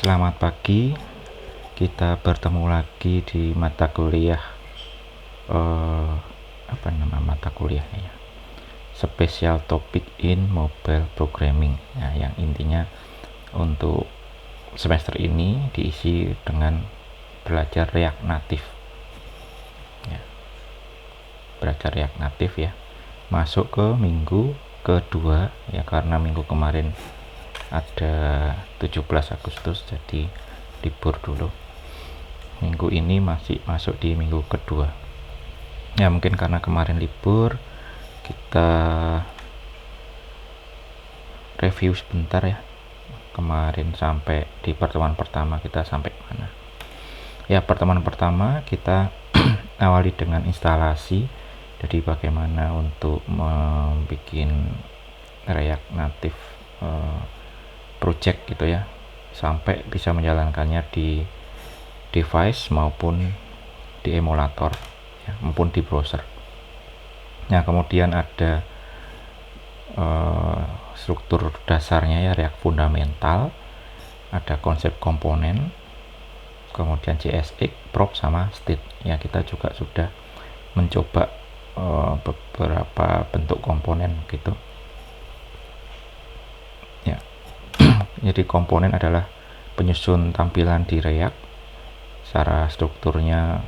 Selamat pagi, kita bertemu lagi di mata kuliah apa nama mata kuliahnya ya? Special Topic in Mobile Programming. Nah, yang intinya untuk semester ini diisi dengan belajar React Native. Ya, belajar React Native ya. Masuk ke minggu kedua ya, karena minggu kemarin ada 17 Agustus jadi libur dulu. Minggu ini masih masuk di minggu kedua ya, mungkin karena kemarin libur kita review sebentar ya, kemarin sampai di pertemuan pertama kita sampai mana ya. Pertemuan pertama kita awali dengan instalasi, jadi bagaimana untuk membuat React Native project gitu ya, sampai bisa menjalankannya di device maupun di emulator ya, maupun di browser. Nah, kemudian ada struktur dasarnya ya, React fundamental, ada konsep komponen, kemudian JSX, prop sama state ya. Kita juga sudah mencoba beberapa bentuk komponen gitu ya. Jadi komponen adalah penyusun tampilan di React. Secara strukturnya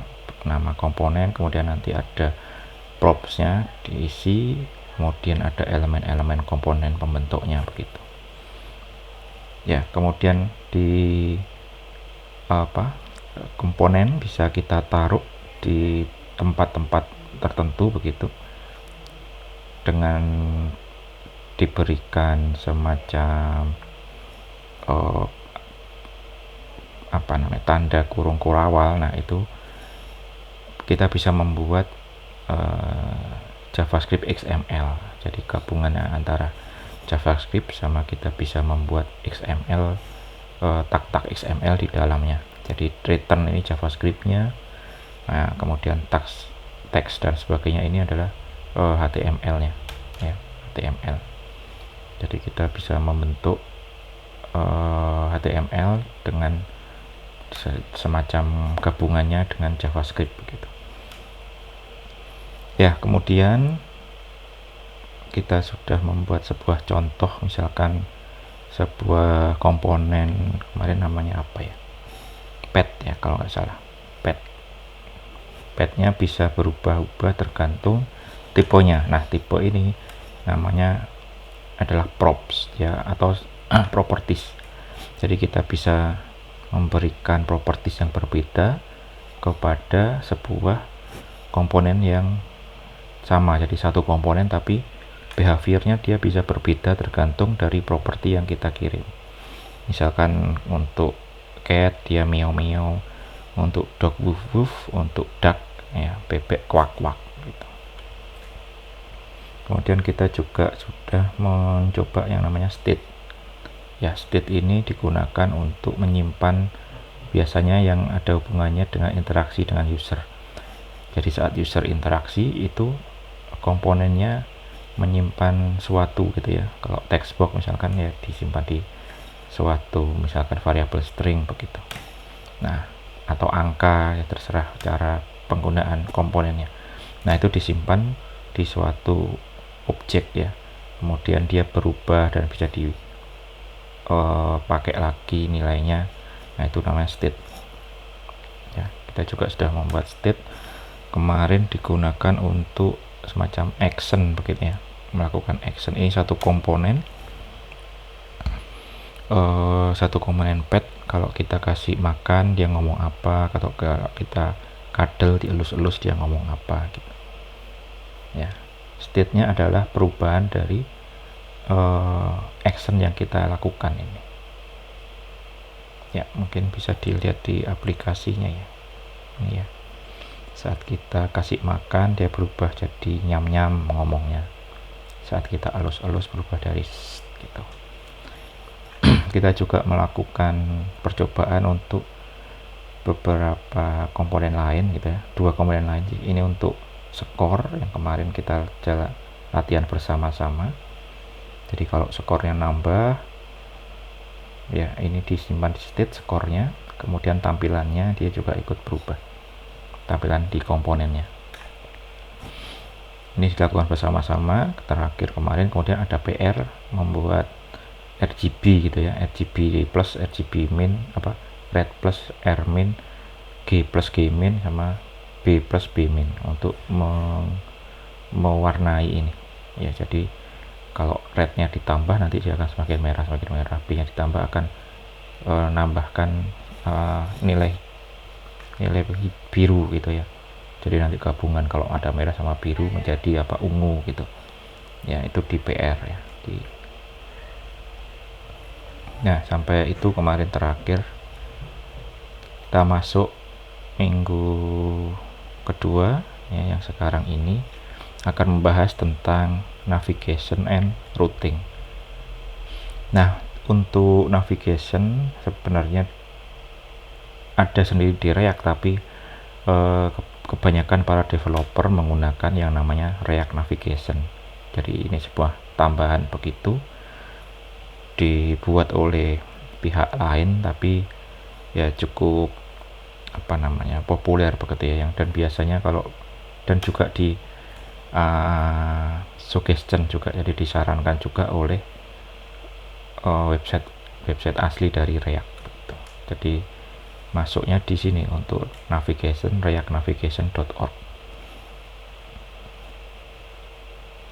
nama komponen, kemudian nanti ada propsnya diisi, kemudian ada elemen-elemen komponen pembentuknya begitu ya. Kemudian di komponen bisa kita taruh di tempat-tempat tertentu begitu, dengan diberikan semacam tanda kurung kurawal. Nah, itu kita bisa membuat JavaScript XML, jadi gabungan antara JavaScript sama kita bisa membuat XML, tag-tag XML di dalamnya. Jadi return ini JavaScriptnya, nah kemudian teks dan sebagainya ini adalah HTML nya ya, HTML. Jadi kita bisa membentuk HTML dengan semacam gabungannya dengan JavaScript begitu ya. Kemudian kita sudah membuat sebuah contoh, misalkan sebuah komponen kemarin namanya apa ya, pet ya kalau nggak salah, petnya bisa berubah-ubah tergantung tipenya. Nah, tipe ini namanya adalah props ya, atau properties. Jadi kita bisa memberikan properties yang berbeda kepada sebuah komponen yang sama. Jadi satu komponen tapi behaviornya dia bisa berbeda tergantung dari properti yang kita kirim. Misalkan untuk cat dia meow meow, untuk dog woof woof, untuk duck ya bebek kuak kuak gitu. Kemudian kita juga sudah mencoba yang namanya state ya. State ini digunakan untuk menyimpan biasanya yang ada hubungannya dengan interaksi dengan user. Jadi saat user interaksi itu komponennya menyimpan suatu gitu ya. Kalau text box misalkan ya disimpan di suatu, misalkan variabel string begitu. Nah, atau angka ya, terserah cara penggunaan komponennya. Nah, itu disimpan di suatu objek ya. Kemudian dia berubah dan bisa dipakai lagi nilainya. Nah, itu namanya state ya. Kita juga sudah membuat state, kemarin digunakan untuk semacam action begitu ya, melakukan action. Ini satu komponen pet, kalau kita kasih makan dia ngomong apa, atau kalau kita kadel dielus-elus dia ngomong apa gitu ya. State-nya adalah perubahan dari action yang kita lakukan ini ya. Mungkin bisa dilihat di aplikasinya ya. Ini ya, saat kita kasih makan dia berubah jadi nyam-nyam ngomongnya. Saat kita alus-alus berubah dari gitu. Kita juga melakukan percobaan untuk beberapa komponen lain gitu ya, 2 komponen lain. Ini untuk skor yang kemarin kita latihan bersama-sama. Jadi kalau skornya nambah ya, ini disimpan di state skornya, kemudian tampilannya dia juga ikut berubah, tampilan di komponennya. Ini dilakukan bersama-sama terakhir kemarin. Kemudian ada PR membuat RGB gitu ya, RGB plus RGB min, apa red plus R min, G plus G min, sama B plus B min untuk mewarnai ini ya. Jadi kalau rednya ditambah nanti dia akan semakin merah, B nya ditambah akan nambahkan nilai biru gitu ya. Jadi nanti gabungan kalau ada merah sama biru menjadi apa, ungu gitu ya. Itu di PR ya. Nah, sampai itu kemarin terakhir. Kita masuk minggu kedua ya, yang sekarang ini akan membahas tentang navigation and routing. Nah, untuk navigation sebenarnya ada sendiri di React, tapi kebanyakan para developer menggunakan yang namanya React Navigation. Jadi ini sebuah tambahan begitu, dibuat oleh pihak lain, tapi ya cukup apa namanya, populer begitu ya, dan biasanya kalau dan juga di suggestion juga, jadi disarankan juga oleh website asli dari React gitu. Jadi masuknya di sini untuk navigation, reactnavigation.org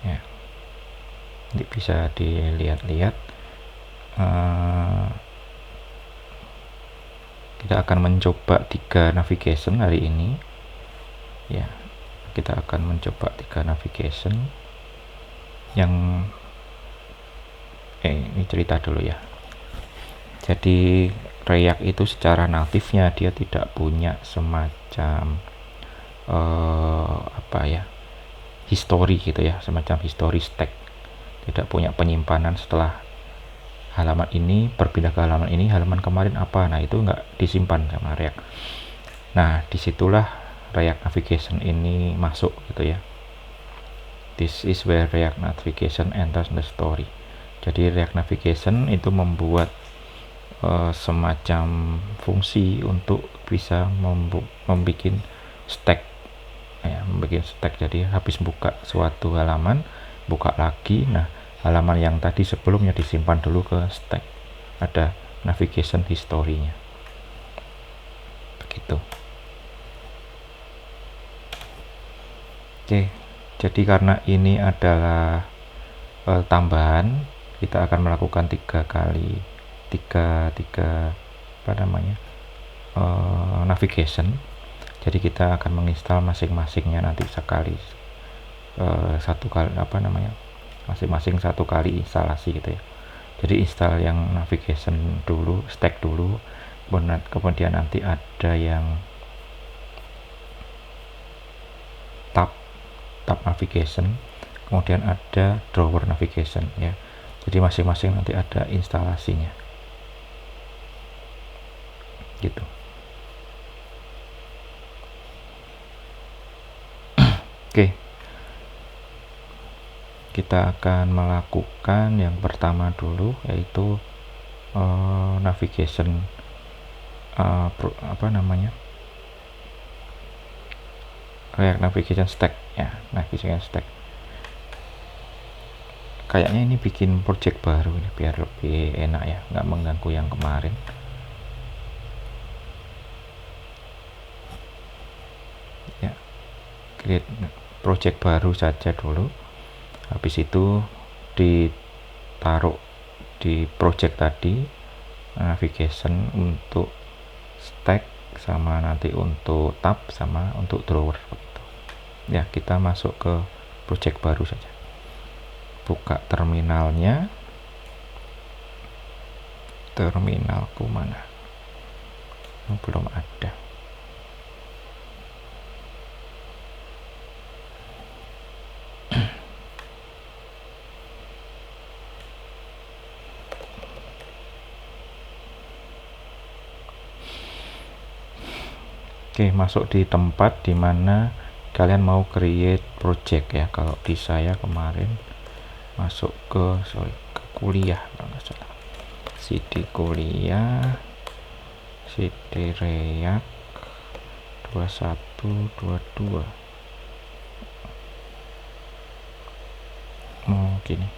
ya. Ini bisa dilihat-lihat. Kita akan mencoba 3 navigation hari ini ya. Kita akan mencoba 3 navigation yang ini cerita dulu ya. Jadi React itu secara natifnya dia tidak punya semacam apa ya, history gitu ya, semacam history stack. Tidak punya penyimpanan setelah halaman ini berpindah ke halaman ini, halaman kemarin apa, nah itu nggak disimpan sama React. Nah, disitulah React Navigation ini masuk gitu ya. This is where React Navigation enters the story. Jadi React Navigation itu membuat semacam fungsi untuk bisa membuat stack ya, membuat stack. Jadi habis buka suatu halaman, buka lagi, nah halaman yang tadi sebelumnya disimpan dulu ke stack, ada navigation history-nya begitu. Oke, jadi karena ini adalah tambahan, kita akan melakukan tiga navigation. Jadi kita akan menginstal masing-masingnya nanti sekali, masing-masing satu kali instalasi gitu ya. Jadi install yang navigation dulu, stack dulu, kemudian nanti ada yang tab navigation, kemudian ada drawer navigation ya. Jadi masing-masing nanti ada instalasinya gitu. Oke, kita akan melakukan yang pertama dulu, yaitu navigation React Navigation Stack ya, navigation stack. Kayaknya ini bikin project baru ini biar lebih enak ya, nggak mengganggu yang kemarin. Ya, create project baru saja dulu. Habis itu ditaruh di project tadi navigation untuk stack, sama nanti untuk tab, sama untuk drawer gitu. Ya, kita masuk ke project baru saja. Buka terminalnya. Terminalku mana? Belum ada. Oke, masuk di tempat dimana kalian mau create project ya. Kalau di saya kemarin masuk ke kuliah kalau nggak salah, CD kuliah, CD React 2122. Gini,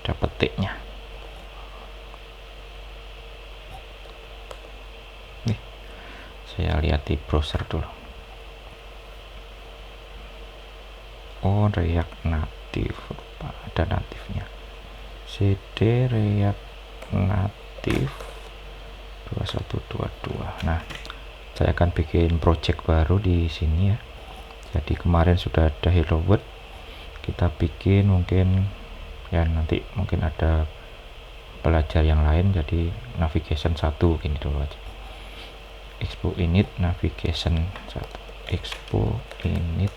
dapat T-nya. Nih, saya lihat di browser dulu. Oh, React native, ada natifnya. CD React native 2122. Nah, saya akan bikin project baru di sini ya. Jadi kemarin sudah ada Hello World, kita bikin mungkin ya, nanti mungkin ada belajar yang lain, jadi navigation 1 gini dulu aja. Expo init navigation 1, expo init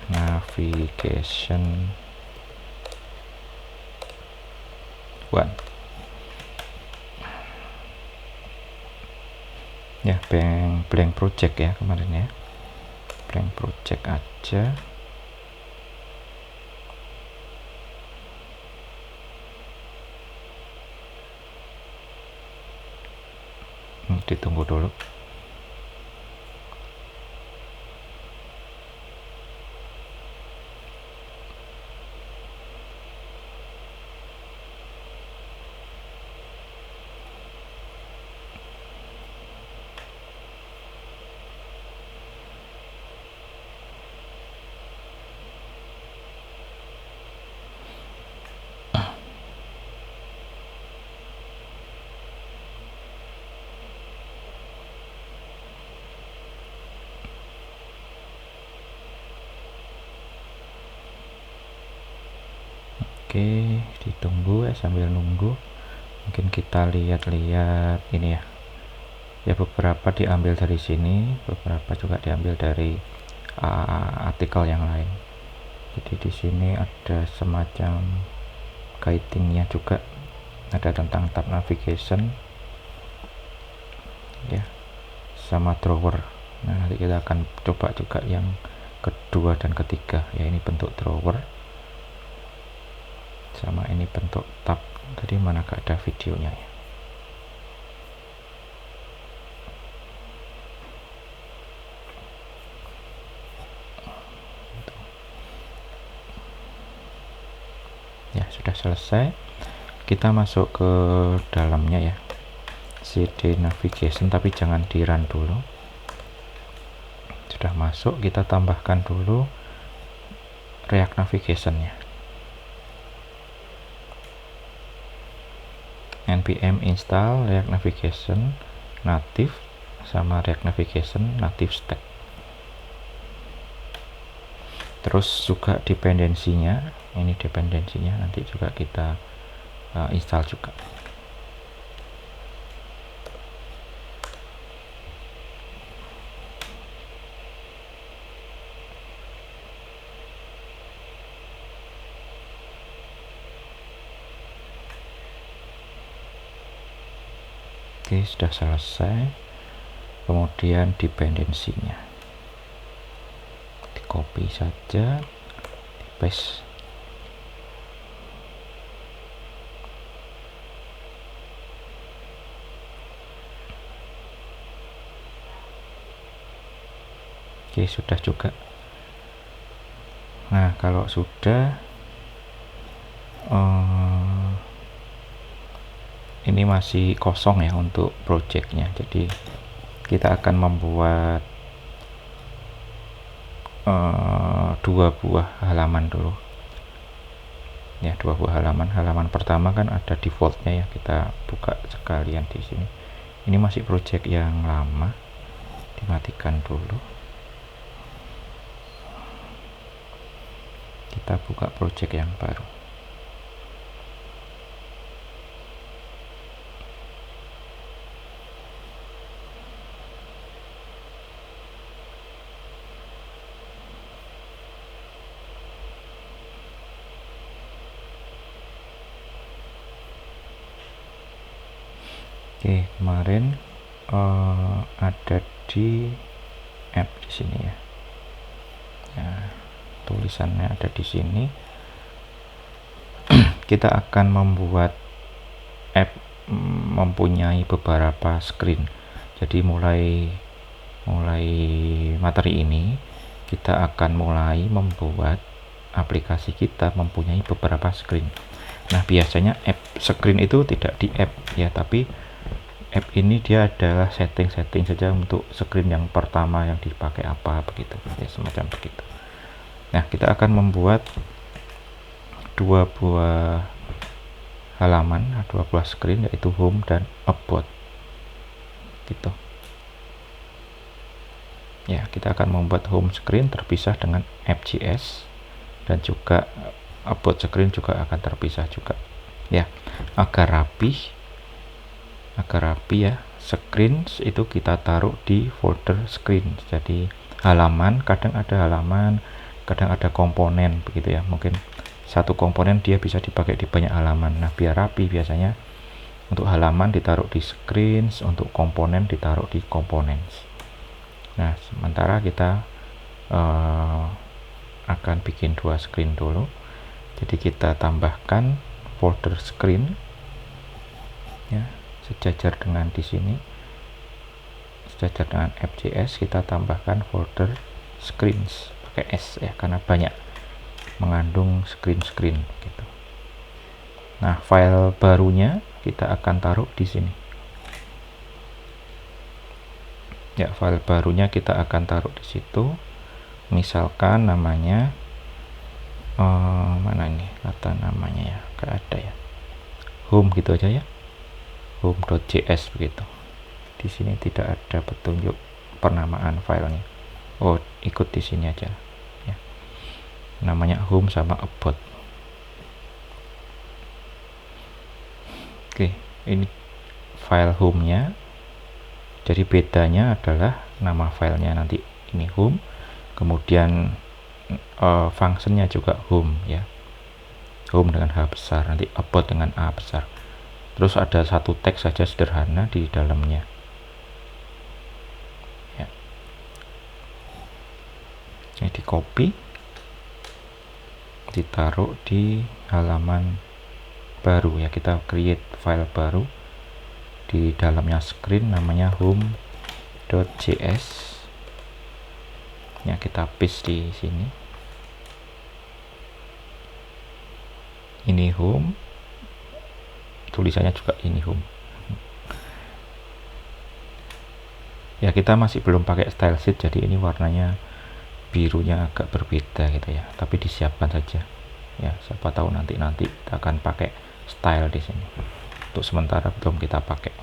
navigation 1 ya, blank project ya kemarin ya, blank project aja. Ditunggu dulu. Oke, ditunggu ya, sambil nunggu mungkin kita lihat-lihat ini ya. Ya, beberapa diambil dari sini, beberapa juga diambil dari artikel yang lain. Jadi di sini ada semacam guidingnya juga, ada tentang tab navigation ya, sama drawer. Nah, nanti kita akan coba juga yang kedua dan ketiga ya. Ini bentuk drawer, sama ini bentuk tab. Tadi mana gak ada videonya ya. Ya, sudah selesai. Kita masuk ke dalamnya ya, CD navigation, tapi jangan di run dulu. Sudah masuk, kita tambahkan dulu React navigation nya. npm install React navigation native sama React navigation native stack. Terus juga dependensinya, ini dependensinya nanti juga kita install juga. Oke, sudah selesai. Kemudian dependensinya di copy saja, di paste. Oke, sudah juga. Nah, kalau sudah ini masih kosong ya untuk projectnya, jadi kita akan membuat 2 buah halaman dulu ya. 2 buah halaman. Halaman pertama kan ada defaultnya ya, kita buka sekalian di sini. Ini masih project yang lama, dimatikan dulu. Kita buka project yang baru. Oke, kemarin ada di app di sini ya. Nah, tulisannya ada di sini. Kita akan membuat app mempunyai beberapa screen. Jadi mulai materi ini kita akan mulai membuat aplikasi kita mempunyai beberapa screen. Nah, biasanya app screen itu tidak di app ya, tapi app ini dia adalah setting saja untuk screen yang pertama yang dipakai apa begitu ya, semacam begitu. Nah, kita akan membuat dua buah halaman, dua buah screen, yaitu home dan about gitu ya. Kita akan membuat home screen terpisah dengan app.js, dan juga about screen juga akan terpisah juga ya, agar rapi ya. Screen itu kita taruh di folder screen. Jadi halaman, kadang ada halaman, kadang ada komponen begitu ya. Mungkin satu komponen dia bisa dipakai di banyak halaman. Nah, biar rapi biasanya untuk halaman ditaruh di screen, untuk komponen ditaruh di components. Nah, sementara kita akan bikin dua screen dulu. Jadi kita tambahkan folder screen ya, sejajar dengan di sini, sejajar dengan app.js. Kita tambahkan folder screens pakai S ya, karena banyak mengandung screen gitu. Nah, file barunya kita akan taruh di sini ya, file barunya kita akan taruh di situ. Misalkan namanya mana ini kata namanya ya, gak ada ya, home gitu aja ya, home.js begitu. Di sini tidak ada petunjuk penamaan filenya. Oh, ikut di sini aja ya, namanya home sama about. Oke, ini file home-nya. Jadi bedanya adalah nama filenya nanti ini home, kemudian functionnya juga home ya, home dengan H besar, nanti about dengan A besar. Terus ada satu teks saja sederhana di dalamnya ya. Ini di copy, ditaruh di halaman baru ya. Kita create file baru di dalamnya screen, namanya home.js ya. Kita paste di sini, ini home, tulisannya juga ini home ya. Kita masih belum pakai style sheet, jadi ini warnanya birunya agak berbeda gitu ya, tapi disiapkan saja ya, siapa tahu nanti kita akan pakai style di sini. Untuk sementara belum kita pakai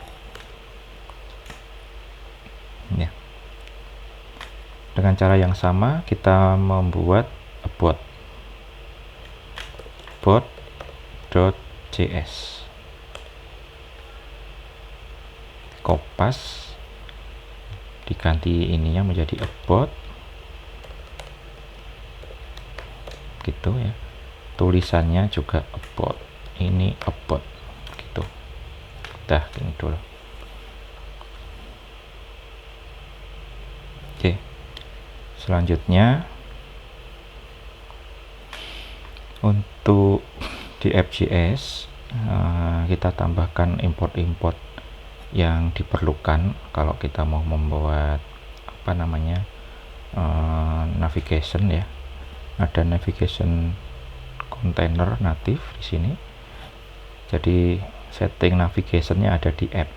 ya. Dengan cara yang sama kita membuat about.js, kopas, diganti ininya menjadi about gitu ya. Tulisannya juga about, ini about gitu. Udah gini dulu. Oke, selanjutnya untuk di app.js kita tambahkan import yang diperlukan kalau kita mau membuat apa namanya navigation ya. Ada navigation container natif di sini. Jadi setting navigationnya ada di app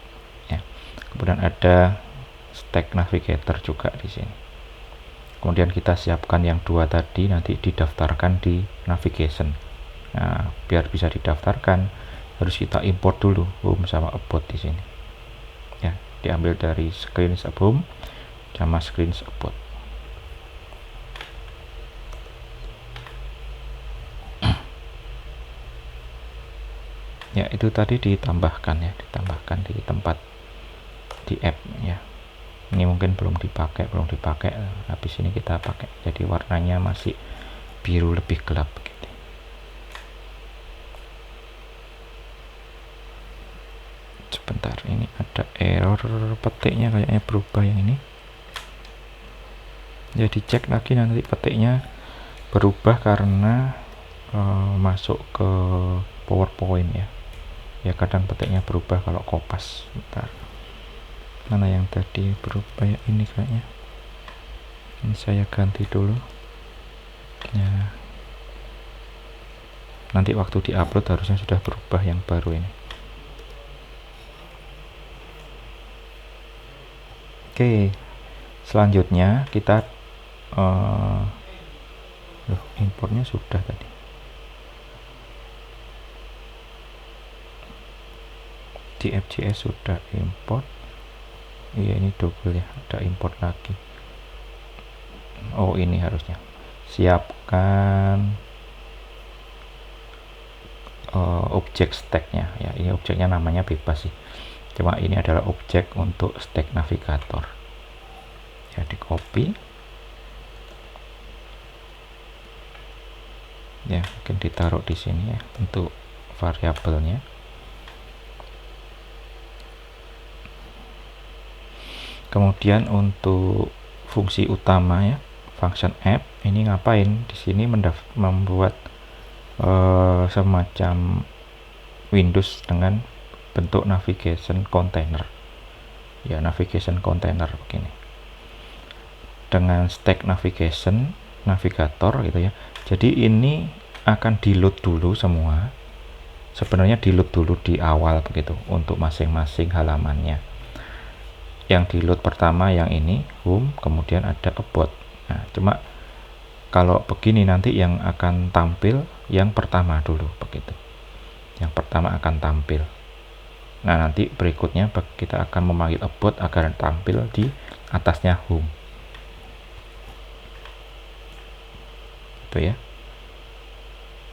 ya. Kemudian ada stack navigator juga di sini. Kemudian kita siapkan yang dua tadi, nanti didaftarkan di navigation. Nah, biar bisa didaftarkan harus kita import dulu home sama about di sini ya. Diambil dari screens home sama screens about. Ya, itu tadi ditambahkan ya, ditambahkan di tempat di app ya. Ini mungkin belum dipakai, habis ini kita pakai, jadi warnanya masih biru lebih gelap gitu. Sebentar, ini ada error petiknya, kayaknya berubah yang ini. Jadi cek lagi, nanti petiknya berubah karena masuk ke PowerPoint ya. ya kadang petiknya berubah kalau kopas. Bentar, mana yang tadi berubah ya, ini kayaknya. Ini saya ganti dulu ya, nanti waktu diupload harusnya sudah berubah yang baru ini. Oke, selanjutnya kita impornya sudah tadi. Di FJS sudah import. Iya, ini double ya, ada import lagi. Oh, ini harusnya siapkan objek stacknya ya. Ini objeknya namanya bebas sih, cuma ini adalah objek untuk stack navigator ya. Di copy ya, mungkin ditaruh di sini ya untuk variabelnya. Kemudian untuk fungsi utama ya, function app ini ngapain di sini, membuat semacam Windows dengan bentuk navigation container ya, navigation container begini dengan stack navigation navigator gitu ya. Jadi ini akan di load dulu semua, sebenarnya di load dulu di awal begitu untuk masing-masing halamannya. Yang di load pertama yang ini home, kemudian ada about. Nah, cuma kalau begini nanti yang akan tampil yang pertama dulu begitu, yang pertama akan tampil. Nah, nanti berikutnya kita akan memanggil about agar tampil di atasnya home itu ya.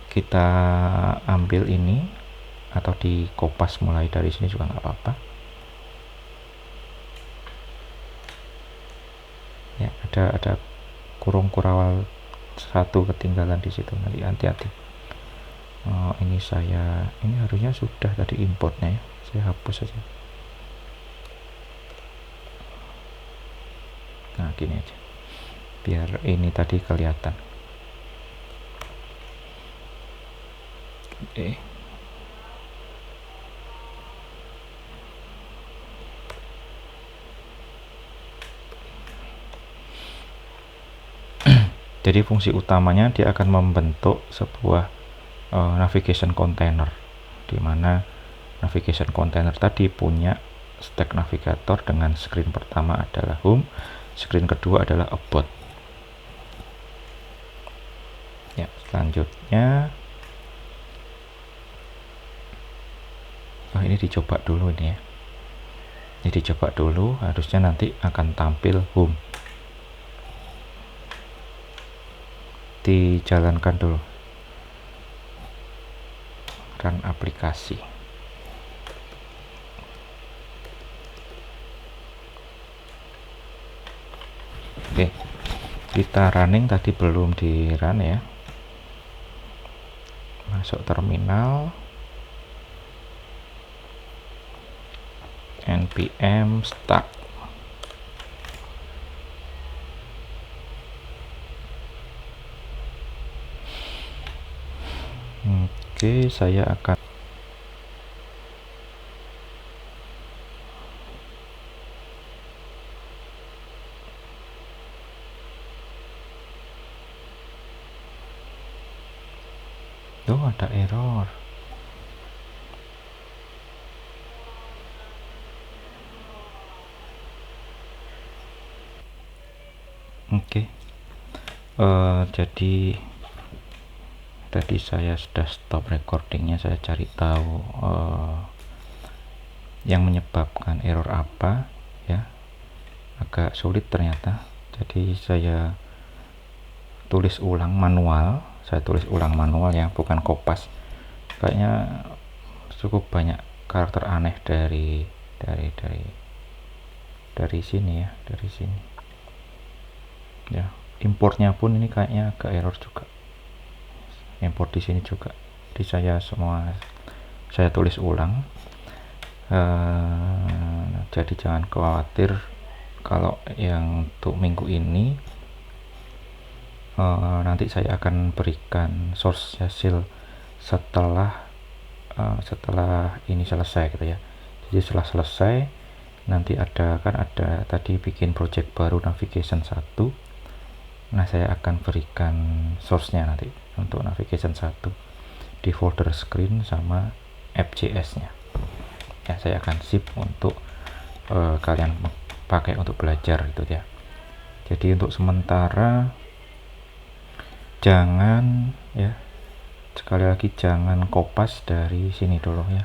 Kita ambil ini atau di kopas mulai dari sini juga nggak apa-apa ya. Ada kurung kurawal satu ketinggalan di situ, nanti hati-hati. Ini harusnya sudah tadi importnya ya, saya hapus saja. Nah, gini aja biar ini tadi kelihatan. Jadi fungsi utamanya dia akan membentuk sebuah navigation container, di mana navigation container tadi punya stack navigator dengan screen pertama adalah home, screen kedua adalah about ya. Selanjutnya ini dicoba dulu ini ya, ini dicoba dulu, harusnya nanti akan tampil home. Dijalankan dulu, run aplikasi. Oke, kita running, tadi belum di run ya. Masuk terminal, npm start. Oke, saya akan ada error. Oke. Jadi tadi saya sudah stop recordingnya, saya cari tahu yang menyebabkan error apa ya. Agak sulit ternyata, jadi saya tulis ulang manual. Saya tulis ulang manual ya, bukan kopas. Kayaknya cukup banyak karakter aneh dari sini ya, dari sini ya. Importnya pun ini kayaknya agak error juga, import di sini juga. Di saya semua saya tulis ulang. Jadi jangan khawatir kalau yang untuk minggu ini nanti saya akan berikan source hasil setelah setelah ini selesai gitu ya. Jadi setelah selesai nanti ada tadi bikin project baru navigation 1. Nah, saya akan berikan source-nya nanti untuk navigation 1 di folder screen sama app.js-nya. Ya, saya akan zip untuk kalian pakai untuk belajar gitu ya. Jadi untuk sementara jangan ya, sekali lagi jangan kopas dari sini dulu ya.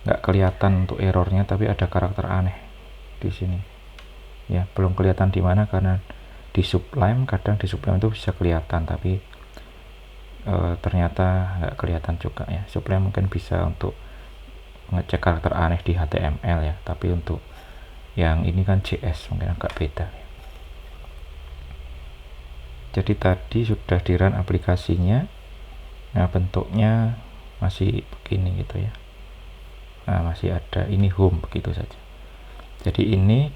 Nggak kelihatan untuk errornya, tapi ada karakter aneh di sini ya. Belum kelihatan di mana karena di Sublime, kadang di Sublime itu bisa kelihatan, tapi ternyata nggak kelihatan juga ya. Sublime mungkin bisa untuk ngecek karakter aneh di HTML ya, tapi untuk yang ini kan JS mungkin agak beda ya. Jadi tadi sudah di run aplikasinya. Nah, bentuknya masih begini gitu ya. Nah, masih ada ini home begitu saja. Jadi ini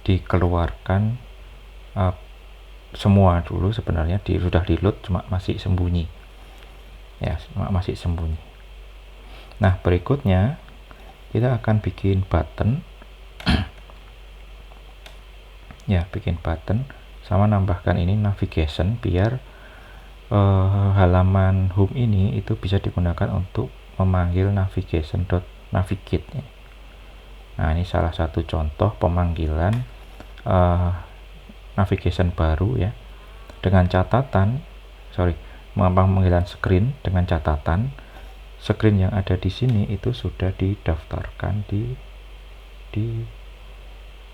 dikeluarkan semua dulu sebenarnya, sudah di load cuma masih sembunyi ya, masih sembunyi. Nah, berikutnya kita akan bikin button ya, bikin button sama nambahkan ini navigation biar halaman home ini itu bisa digunakan untuk memanggil navigate. Nah, ini salah satu contoh pemanggilan navigation baru ya, dengan catatan pemanggilan screen dengan catatan screen yang ada di sini itu sudah didaftarkan di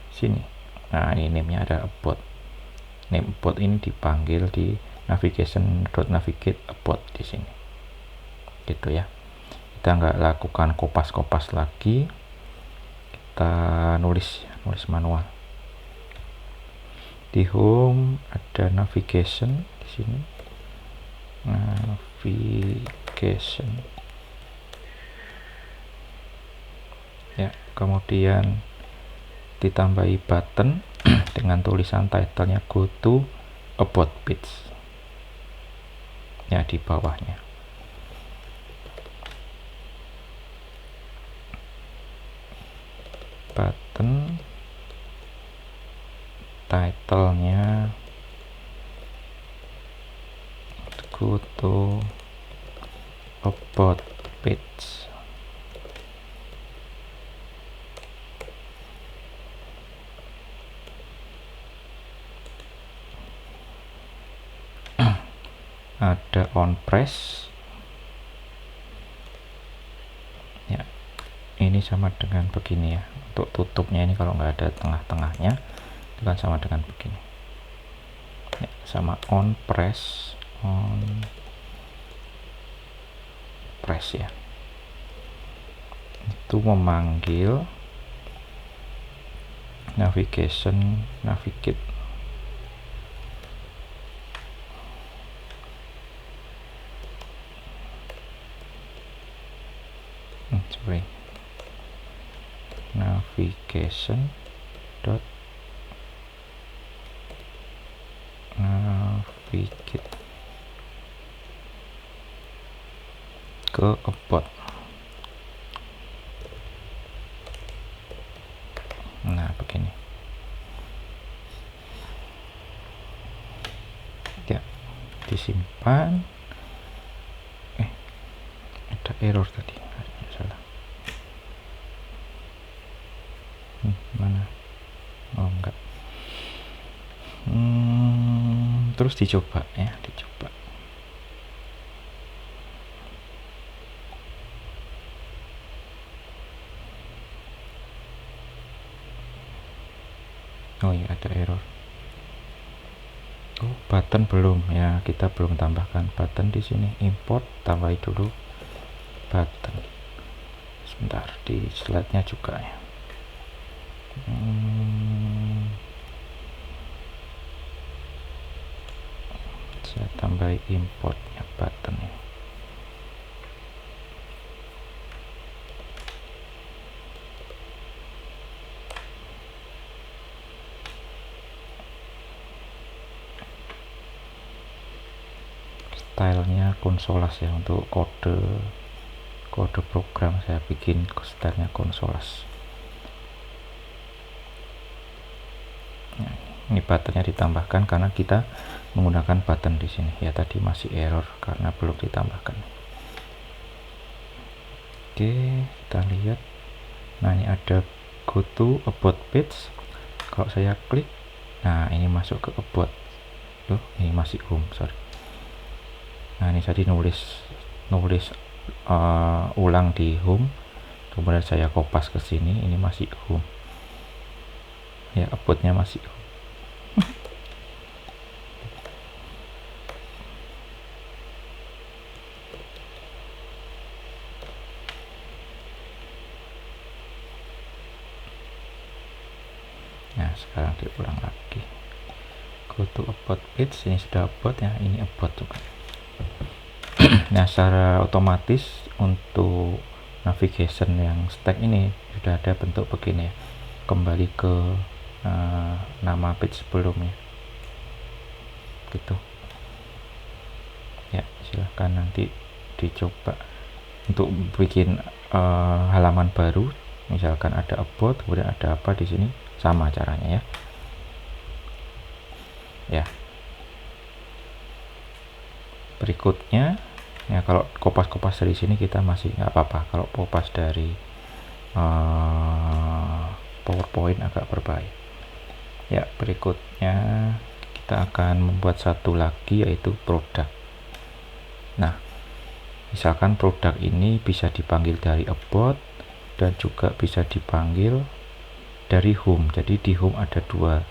sini. Nah, ini name-nya ada about. Name about ini dipanggil di navigation.navigate about di sini. Gitu ya. Kita nggak lakukan kopas-kopas lagi. Kita nulis manual. Di home ada navigation di sini. Navigation. Ya, kemudian ditambahi button dengan tulisan title-nya go to about page. Ya, di bawahnya. Button title-nya go to about page. Ada on press ya, ini sama dengan begini ya. Untuk tutupnya ini kalau nggak ada tengah-tengahnya itu kan sama dengan begini ya, sama on press ya, itu memanggil navigate. Navigation dot navigate ke about. Nah, begini ya, disimpan. Ada error tadi, salah. Mana? Oh, enggak. Terus dicoba ya, dicoba. Oh iya, ada error. Oh, button belum ya, kita belum tambahkan button di sini. Import, tambahin dulu button. Sebentar, di slide-nya juga ya. Saya tambahin importnya button ya. Stylenya konsolas ya, untuk kode program saya bikin stylenya consoles. Nah, ini buttonnya ditambahkan karena kita menggunakan button di sini ya, tadi masih error karena belum ditambahkan. Oke, kita lihat. Nah, ini ada go to about page. Kalau saya klik, nah ini masuk ke about. Loh, ini masih home, sorry. Nah, ini tadi nulis ulang di home, kemudian saya kopas ke sini, ini masih home ya, aboutnya masih home. Nah, sekarang diulang lagi, go to about page, ini sudah about ya, ini about juga. Nah, secara otomatis untuk navigation yang stack ini sudah ada bentuk begini ya, kembali ke nama page sebelumnya gitu ya. Silahkan nanti dicoba untuk bikin halaman baru, misalkan ada about, kemudian ada apa di sini, sama caranya ya. Berikutnya ya, kalau kopas-kopas dari sini kita masih nggak apa-apa, kalau kopas dari PowerPoint agak berbahaya ya. Berikutnya kita akan membuat satu lagi, yaitu produk. Nah, misalkan produk ini bisa dipanggil dari about dan juga bisa dipanggil dari home. Jadi di home ada dua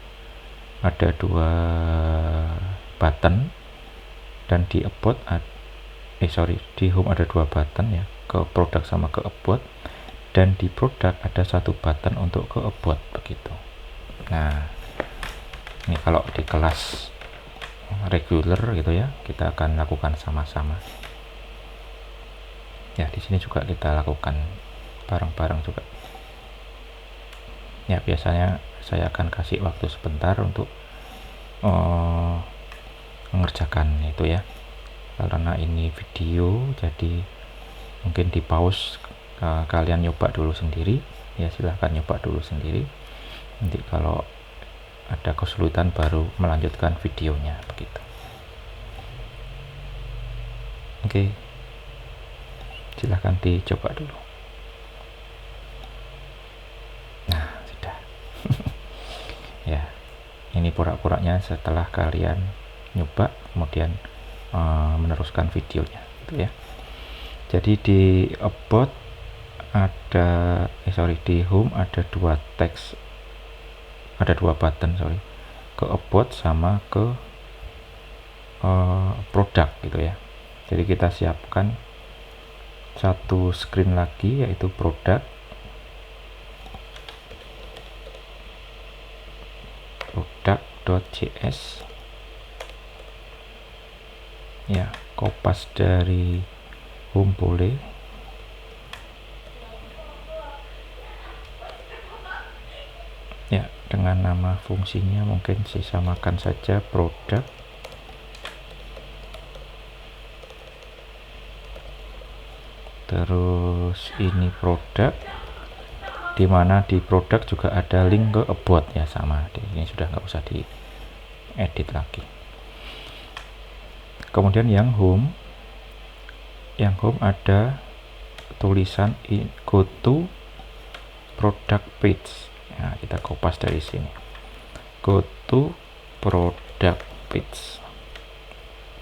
button, dan di about di home ada dua button ya, ke produk sama ke about, dan di produk ada satu button untuk ke about begitu. Nah, ini kalau di kelas regular gitu ya, kita akan lakukan sama-sama ya. Di sini juga kita lakukan bareng-bareng juga ya. Biasanya saya akan kasih waktu sebentar untuk mengerjakan itu ya, karena ini video jadi mungkin di pause, kalian nyoba dulu sendiri ya, silahkan nyoba dulu sendiri, nanti kalau ada kesulitan baru melanjutkan videonya begitu. Oke, silahkan dicoba dulu. Nah, sudah. Ya, ini pura-puranya setelah kalian nyoba kemudian meneruskan videonya gitu ya. Jadi di about ada di home ada dua teks, ada dua button ke about sama ke produk gitu ya. Jadi kita siapkan satu screen lagi, yaitu product.js ya. Kopas dari home boleh ya, dengan nama fungsinya mungkin disamakan saja produk. Terus ini produk, dimana di produk juga ada link ke about ya, sama. Ini sudah nggak usah diedit lagi. Kemudian yang home ada tulisan go to product page. Nah, kita kopas dari sini, go to product page,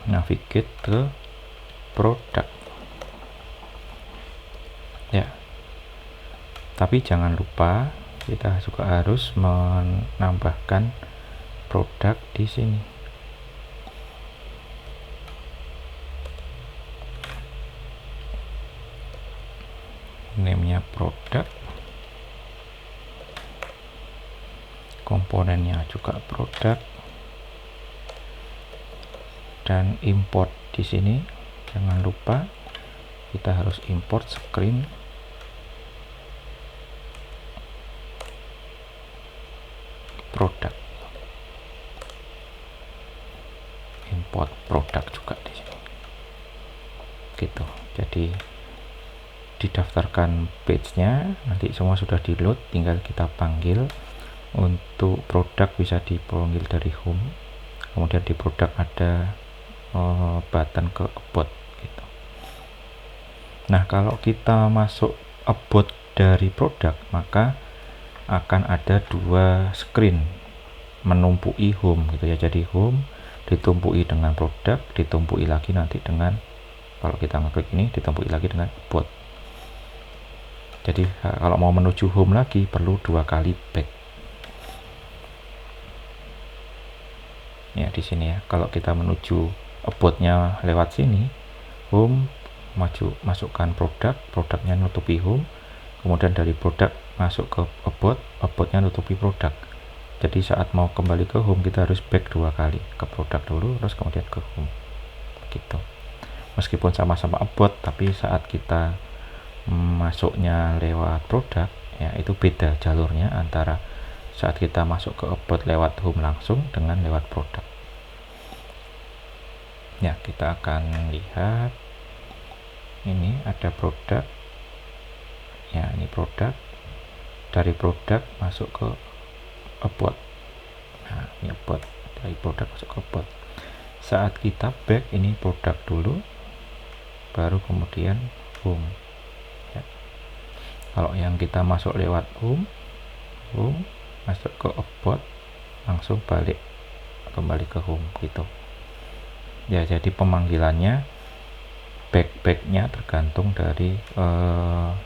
navigate ke produk ya. Tapi jangan lupa kita juga harus menambahkan produk di sini. Name-nya produk, komponennya juga produk, dan import di sini. Jangan lupa kita harus import screen produk, import produk juga di sini gitu. Jadi didaftarkan page-nya, nanti semua sudah di load, tinggal kita panggil. Untuk produk bisa dipanggil dari home, kemudian di produk ada button ke about gitu. Nah, kalau kita masuk about dari produk, maka akan ada dua screen menumpui home gitu ya. Jadi home ditumpui dengan produk, ditumpui lagi nanti dengan, kalau kita ngeklik ini, ditumpui lagi dengan about. Jadi kalau mau menuju home lagi perlu 2 kali back. Ya, di sini ya. Kalau kita menuju about-nya lewat sini, home, masukkan produk, produknya nutupi home, kemudian dari produk masuk ke about, about-nya nutupi produk. Jadi saat mau kembali ke home kita harus back 2 kali, ke produk dulu terus kemudian ke home. Gitu. Meskipun sama-sama about, tapi saat kita masuknya lewat produk ya, itu beda jalurnya antara saat kita masuk ke about lewat home langsung dengan lewat produk. Ya, kita akan lihat ini ada produk ya, ini produk, dari produk masuk ke about. Nah, ini about, dari produk masuk ke about. Saat kita back ini produk dulu baru kemudian home ya. Kalau yang kita masuk lewat home masuk ke about langsung balik kembali ke home gitu ya. Jadi pemanggilannya backnya tergantung dari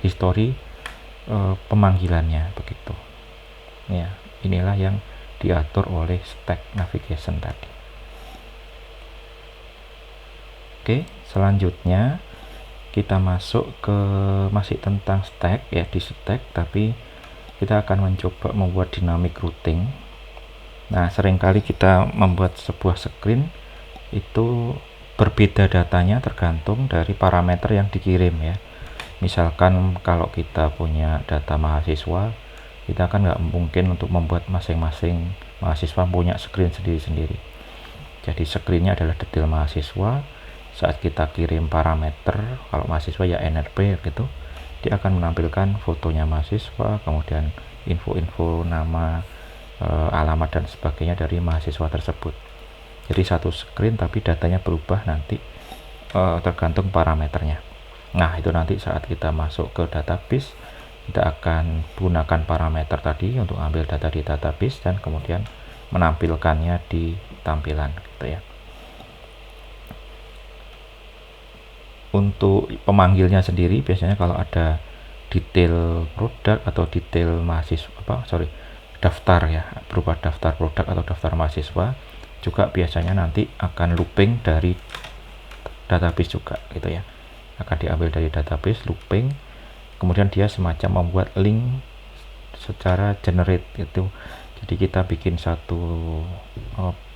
history pemanggilannya begitu ya. Inilah yang diatur oleh stack navigation tadi. Oke, selanjutnya kita masuk ke masih tentang stack ya, di stack tapi kita akan mencoba membuat dynamic routing. Nah, seringkali kita membuat sebuah screen itu berbeda datanya tergantung dari parameter yang dikirim ya. Misalkan kalau kita punya data mahasiswa, kita kan nggak mungkin untuk membuat masing-masing mahasiswa punya screen sendiri-sendiri. Jadi screennya adalah detail mahasiswa. Saat kita kirim parameter, kalau mahasiswa ya NRP gitu, dia akan menampilkan fotonya mahasiswa, kemudian info-info nama, alamat dan sebagainya dari mahasiswa tersebut. Jadi satu screen tapi datanya berubah nanti tergantung parameternya. Nah, itu nanti saat kita masuk ke database, kita akan gunakan parameter tadi untuk ambil data di database dan kemudian menampilkannya di tampilan gitu ya. Untuk pemanggilnya sendiri biasanya kalau ada detail produk atau detail mahasiswa daftar ya, berupa daftar produk atau daftar mahasiswa, juga biasanya nanti akan looping dari database juga gitu ya. Akan diambil dari database, looping, kemudian dia semacam membuat link secara generate gitu. Jadi kita bikin satu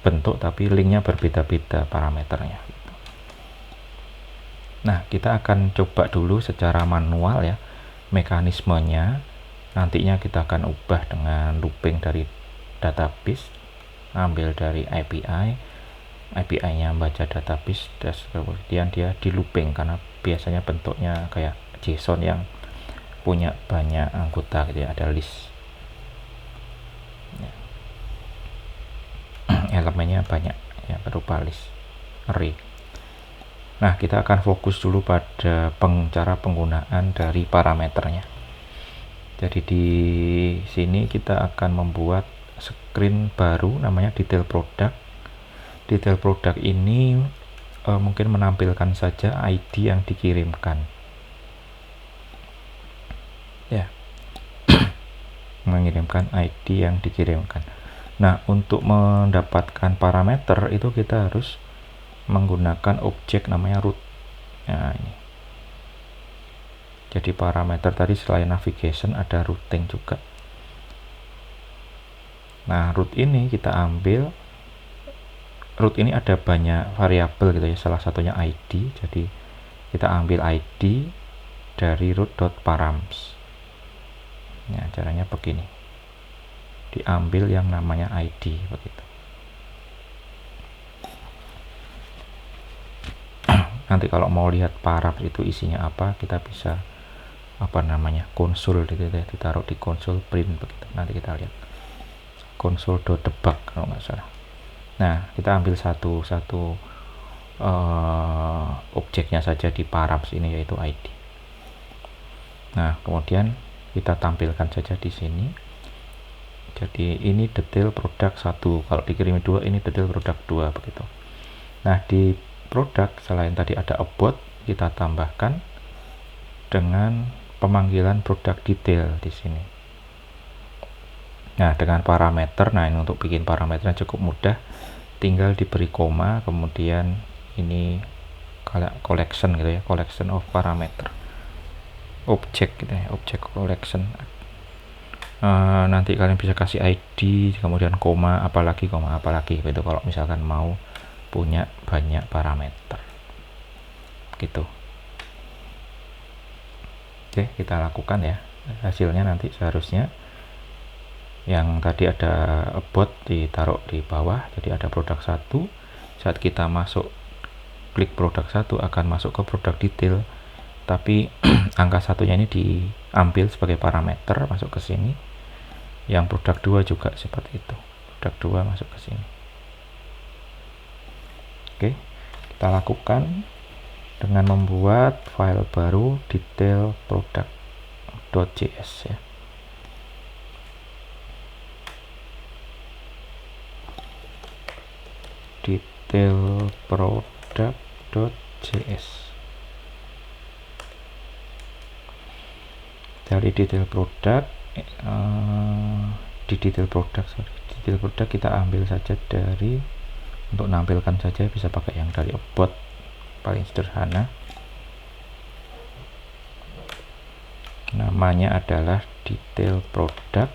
bentuk tapi linknya berbeda-beda parameternya. Nah, kita akan coba dulu secara manual ya mekanismenya. Nantinya kita akan ubah dengan looping dari database, ambil dari API-nya baca database, kemudian dia di looping karena biasanya bentuknya kayak JSON yang punya banyak anggota gitu ya, ada list ya. Elemennya banyak ya, berupa list array. Nah, kita akan fokus dulu pada cara penggunaan dari parameternya. Jadi di sini kita akan membuat screen baru namanya detail product. Detail product ini mungkin menampilkan saja ID yang dikirimkan. Ya. Mengirimkan ID yang dikirimkan. Nah, untuk mendapatkan parameter itu kita harus menggunakan objek namanya root. Nah, ini. Jadi parameter tadi selain navigation ada routing juga. Nah, root ini kita ambil. Root ini ada banyak variabel gitu ya, salah satunya ID. Jadi kita ambil ID dari root.params. Nah, caranya begini. Diambil yang namanya ID begitu. Nanti kalau mau lihat params itu isinya apa, kita bisa apa namanya, konsul gitu ya, ditaruh di konsul print begitu. Nanti kita lihat konsol.debug kalau nggak salah. Nah, kita ambil satu objeknya saja di params ini, yaitu ID. Nah, kemudian kita tampilkan saja di sini. Jadi ini detail produk 1, kalau dikirim 2 ini detail produk 2 begitu. Nah, di produk selain tadi ada about, kita tambahkan dengan pemanggilan produk detail di sini. Nah, dengan parameter, nah ini untuk bikin parameternya cukup mudah, tinggal diberi koma, kemudian ini collection gitu ya, collection of parameter, object gitu ya, object collection. Nanti kalian bisa kasih ID, kemudian koma apalagi gitu kalau misalkan mau punya banyak parameter gitu. Oke, kita lakukan ya. Hasilnya nanti seharusnya yang tadi ada about ditaruh di bawah, jadi ada produk 1. Saat kita masuk klik produk 1 akan masuk ke produk detail, tapi angka satunya ini diambil sebagai parameter masuk ke sini. Yang produk 2 juga seperti itu, produk 2 masuk ke sini. Oke, kita lakukan dengan membuat file baru detail product.js ya. Detail product.js. Dari detail product di detail product kita ambil saja dari, untuk nampilkan saja bisa pakai yang dari about, paling sederhana. Namanya adalah detail product.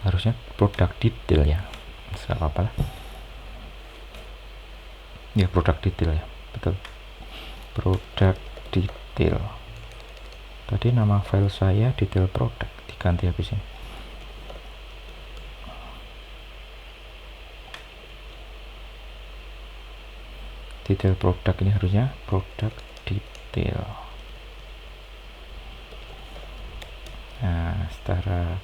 Harusnya produk detail ya, nggak apa-apa lah ya, produk detail ya, betul, produk detail. Tadi nama file saya detail product, diganti habis ini. Detail product ini harusnya produk detail. Nah, secara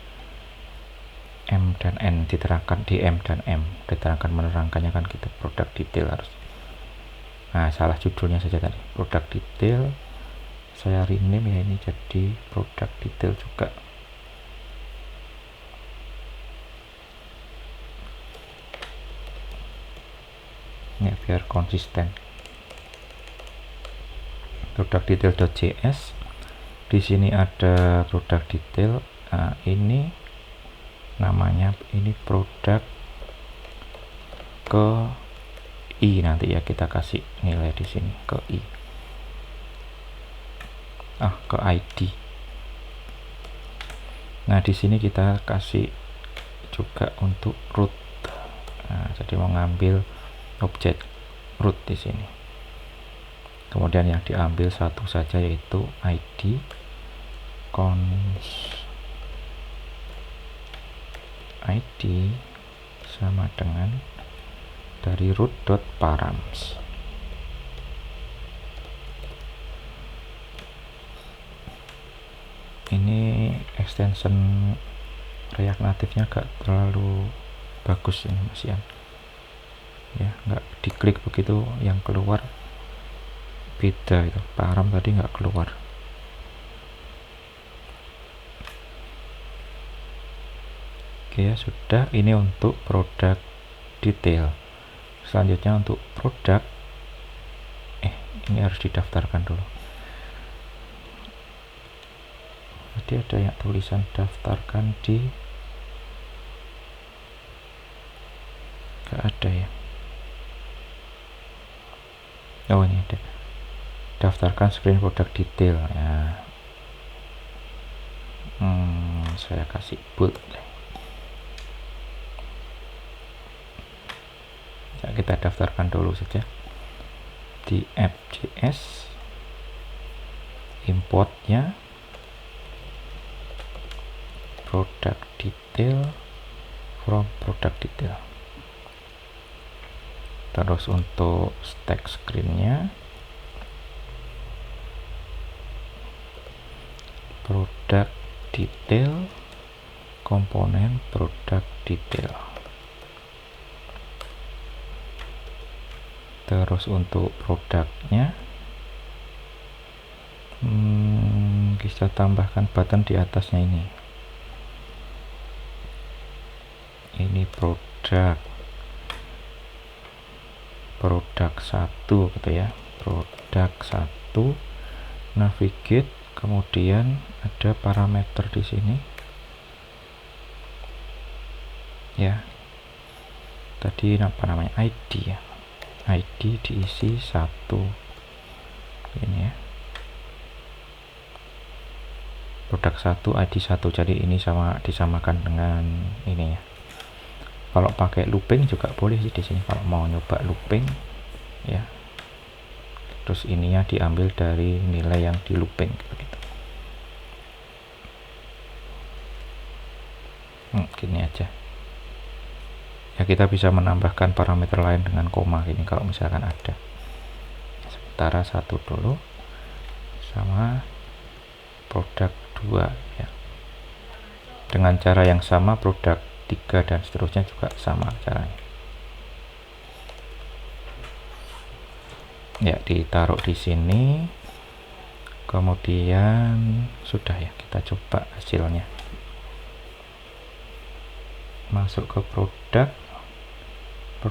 M dan N diterangkan, di M dan M diterangkan, menerangkannya kan gitu, produk detail harus. Nah, salah judulnya saja tadi, produk detail. Saya rename ya ini jadi produk detail juga. Ya, biar konsisten. Produk detail.js. Di sini ada produk detail. Nah, ini namanya ini produk ke I, nanti ya kita kasih nilai di sini ke I, ke ID. Nah, di sini kita kasih juga untuk root. Nah, jadi mau ngambil objek root di sini. Kemudian yang diambil satu saja, yaitu ID cons ID sama dengan dari root.params. Ini extension React Native-nya agak terlalu bagus ini Mas Ian ya, nggak diklik begitu yang keluar beda itu, param tadi nggak keluar. Oke ya, sudah. Ini untuk produk detail. Selanjutnya untuk produk, ini harus didaftarkan dulu. Tadi ada yang tulisan daftarkan di, nggak ada ya. Oh, ini ada, daftarkan screen produk detail ya. Saya kasih boot. Ya, kita daftarkan dulu saja di app.js, importnya product detail from product detail. Terus untuk stack screen-nya, produk detail, komponen produk detail. Terus untuk produknya, bisa tambahkan button di atasnya ini. Ini produk 1 gitu ya, produk 1, navigate, kemudian ada parameter di sini ya, tadi apa namanya, ID ya, ID diisi 1 ini ya, produk 1 ID 1, jadi ini sama disamakan dengan ini ya. Kalau pakai looping juga boleh sih di sini kalau mau nyoba looping ya. Terus ininya diambil dari nilai yang di looping begitu. Gini aja. Ya kita bisa menambahkan parameter lain dengan koma ini kalau misalkan ada. Sementara 1 dulu sama produk 2 ya. Dengan cara yang sama produk 3 dan seterusnya juga sama caranya. Ya, ditaruh di sini. Kemudian sudah ya, kita coba hasilnya. Masuk ke produk 1.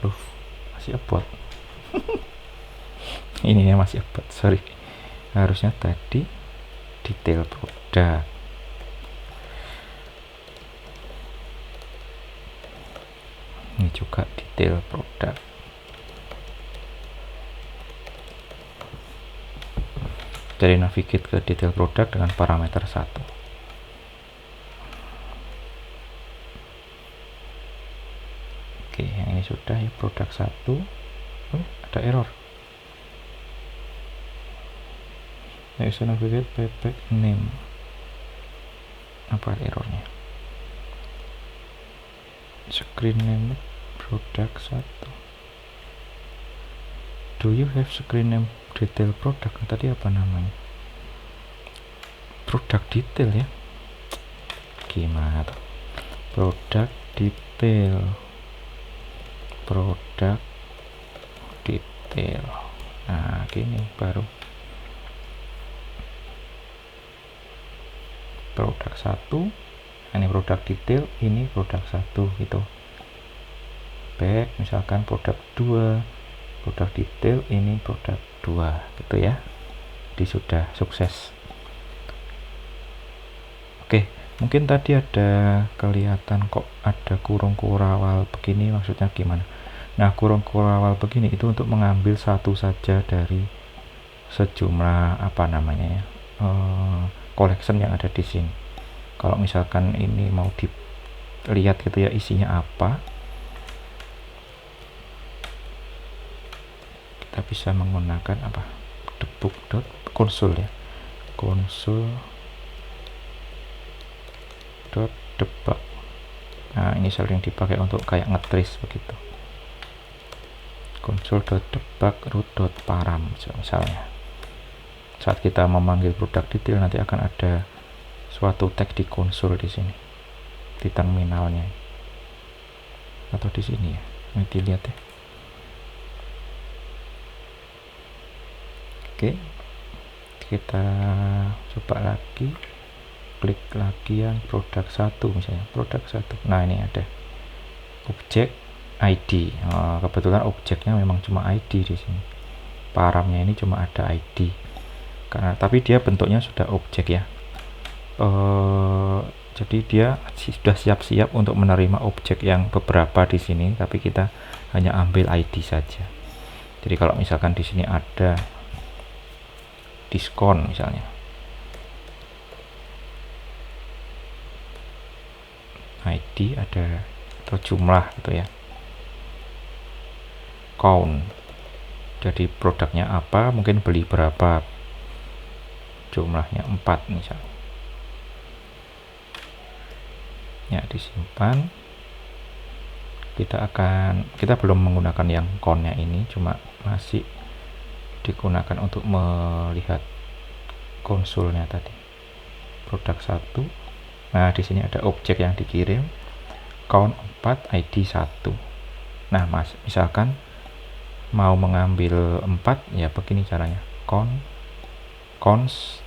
Loh, masih abot. Ini masih abot, sorry. Harusnya tadi detail produk. Ini juga detail produk. Jadi navigate ke detail produk dengan parameter 1. Oke, yang ini sudah ya, produk 1. Ada error. Bisa navigate payback name. Apa errornya? Screen name produk 1. Do you have screen name detail produk? Tadi apa namanya? Produk detail ya. Gimana tuh? Produk detail. Produk detail. Nah, gini baru. Produk 1. Ini produk detail, ini produk 1 gitu. Back misalkan produk 2. Produk detail, ini produk 2 gitu ya. Jadi sudah sukses. Oke, mungkin tadi ada kelihatan kok ada kurung kurawal begini, maksudnya gimana? Nah, kurung kurawal begini itu untuk mengambil satu saja dari sejumlah apa namanya ya, collection yang ada di sini. Kalau misalkan ini mau dilihat gitu ya isinya apa, kita bisa menggunakan apa, debug.console ya, console.debug. Nah, ini sering dipakai untuk kayak ngetrace begitu, console.debug root.param misalnya. Saat kita memanggil produk detail nanti akan ada suatu tag di konsol di sini, di terminalnya atau di sini ya, ini dilihat ya. Oke, kita coba lagi, klik lagi yang produk 1 misalnya, produk 1. Nah, ini ada objek ID. Kebetulan objeknya memang cuma ID di sini, paramnya ini cuma ada ID karena, tapi dia bentuknya sudah objek ya. Jadi dia sudah siap-siap untuk menerima objek yang beberapa di sini, tapi kita hanya ambil ID saja. Jadi kalau misalkan di sini ada diskon misalnya, ID ada atau jumlah gitu ya, count, jadi produknya apa, mungkin beli berapa, jumlahnya 4 misalnya ya, disimpan, kita belum menggunakan yang count-nya ini, cuma masih digunakan untuk melihat konsulnya tadi. Produk 1. Nah, di sini ada objek yang dikirim, count 4, ID 1. Nah, misalkan mau mengambil 4, ya begini caranya. Cons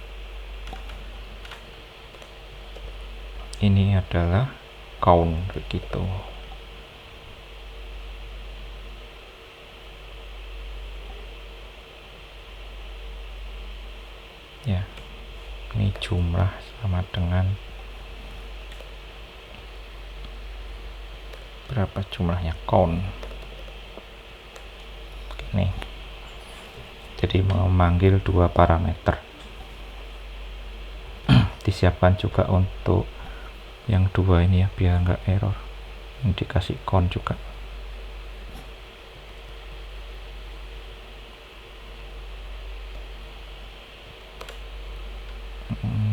ini adalah count, begitu. Ya, ini jumlah sama dengan berapa jumlahnya, count. Nih, jadi memanggil 2 parameter. Disiapkan juga untuk yang 2 ini ya, biar nggak error. Ini dikasih count juga.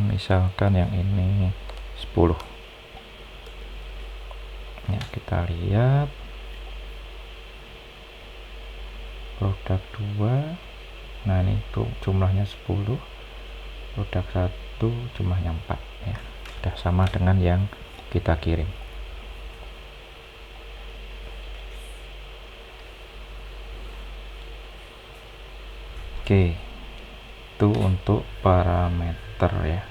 Misalkan yang ini 10. Ya, kita lihat produk 2. Nah, ini tuh jumlahnya 10. Produk 1 jumlahnya 4 ya. Sudah sama dengan yang kita kirim. Oke. Itu untuk parameter ya.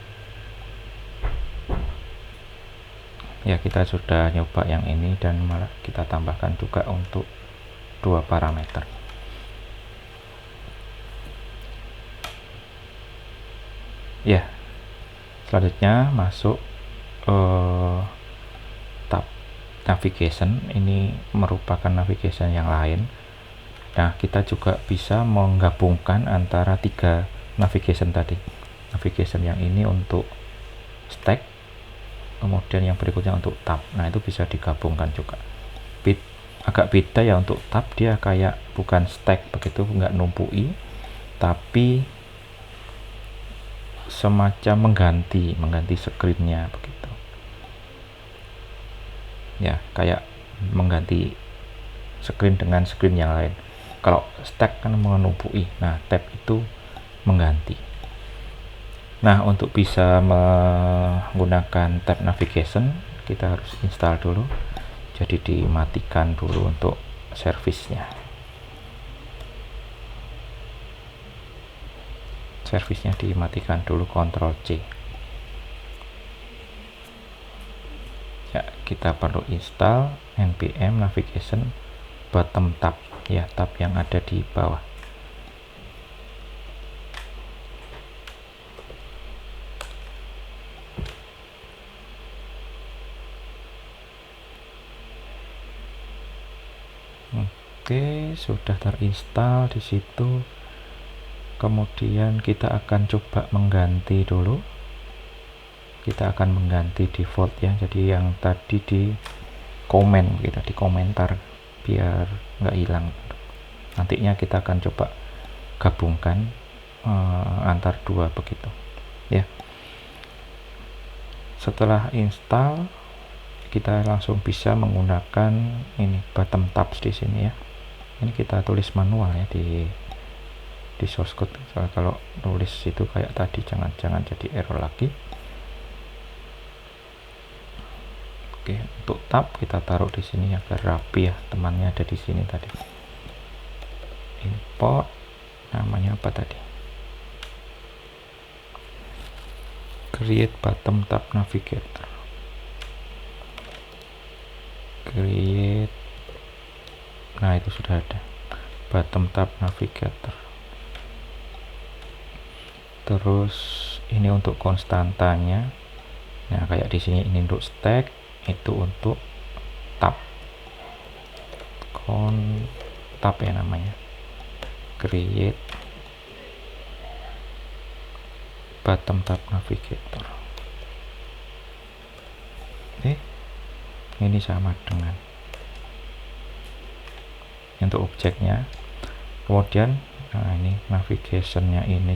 Ya, kita sudah nyoba yang ini dan malah kita tambahkan juga untuk 2 parameter. Ya, selanjutnya masuk tab navigation. Ini merupakan navigation yang lain. Nah, kita juga bisa menggabungkan antara 3 navigation tadi. Navigation yang ini untuk stack, kemudian yang berikutnya untuk tab. Nah, itu bisa digabungkan juga. Agak beda ya untuk tab, dia kayak bukan stack begitu, nggak numpui, tapi semacam mengganti screen-nya begitu. Ya, kayak mengganti screen dengan screen yang lain. Kalau stack kan menumpui, nah tab itu mengganti. Nah, untuk bisa menggunakan tab navigation, kita harus install dulu. Jadi dimatikan dulu untuk servisnya. Servisnya dimatikan dulu, Ctrl C. Ya, kita perlu install npm navigation bottom tab ya, tab yang ada di bawah. Oke, sudah terinstall di situ. Kemudian kita akan coba mengganti dulu. Kita akan mengganti default ya. Jadi yang tadi di komen, kita di komentar biar nggak hilang. Nantinya kita akan coba gabungkan antar 2 begitu. Ya. Setelah install, kita langsung bisa menggunakan ini bottom tabs di sini ya. Ini kita tulis manual ya di source code. Soalnya kalau nulis itu kayak tadi jangan jadi error lagi. Oke, untuk tab kita taruh di sini agar rapi ya. Temannya ada di sini tadi. Import, namanya apa tadi? Create bottom tab navigator. Create. Nah, itu sudah ada bottom tab navigator. Terus ini untuk konstantanya. Nah, kayak di sini ini untuk stack, itu untuk tab. Tab ya namanya. Create bottom tab navigator. Oke. Ini sama dengan untuk objeknya. Kemudian nah, ini navigationnya ini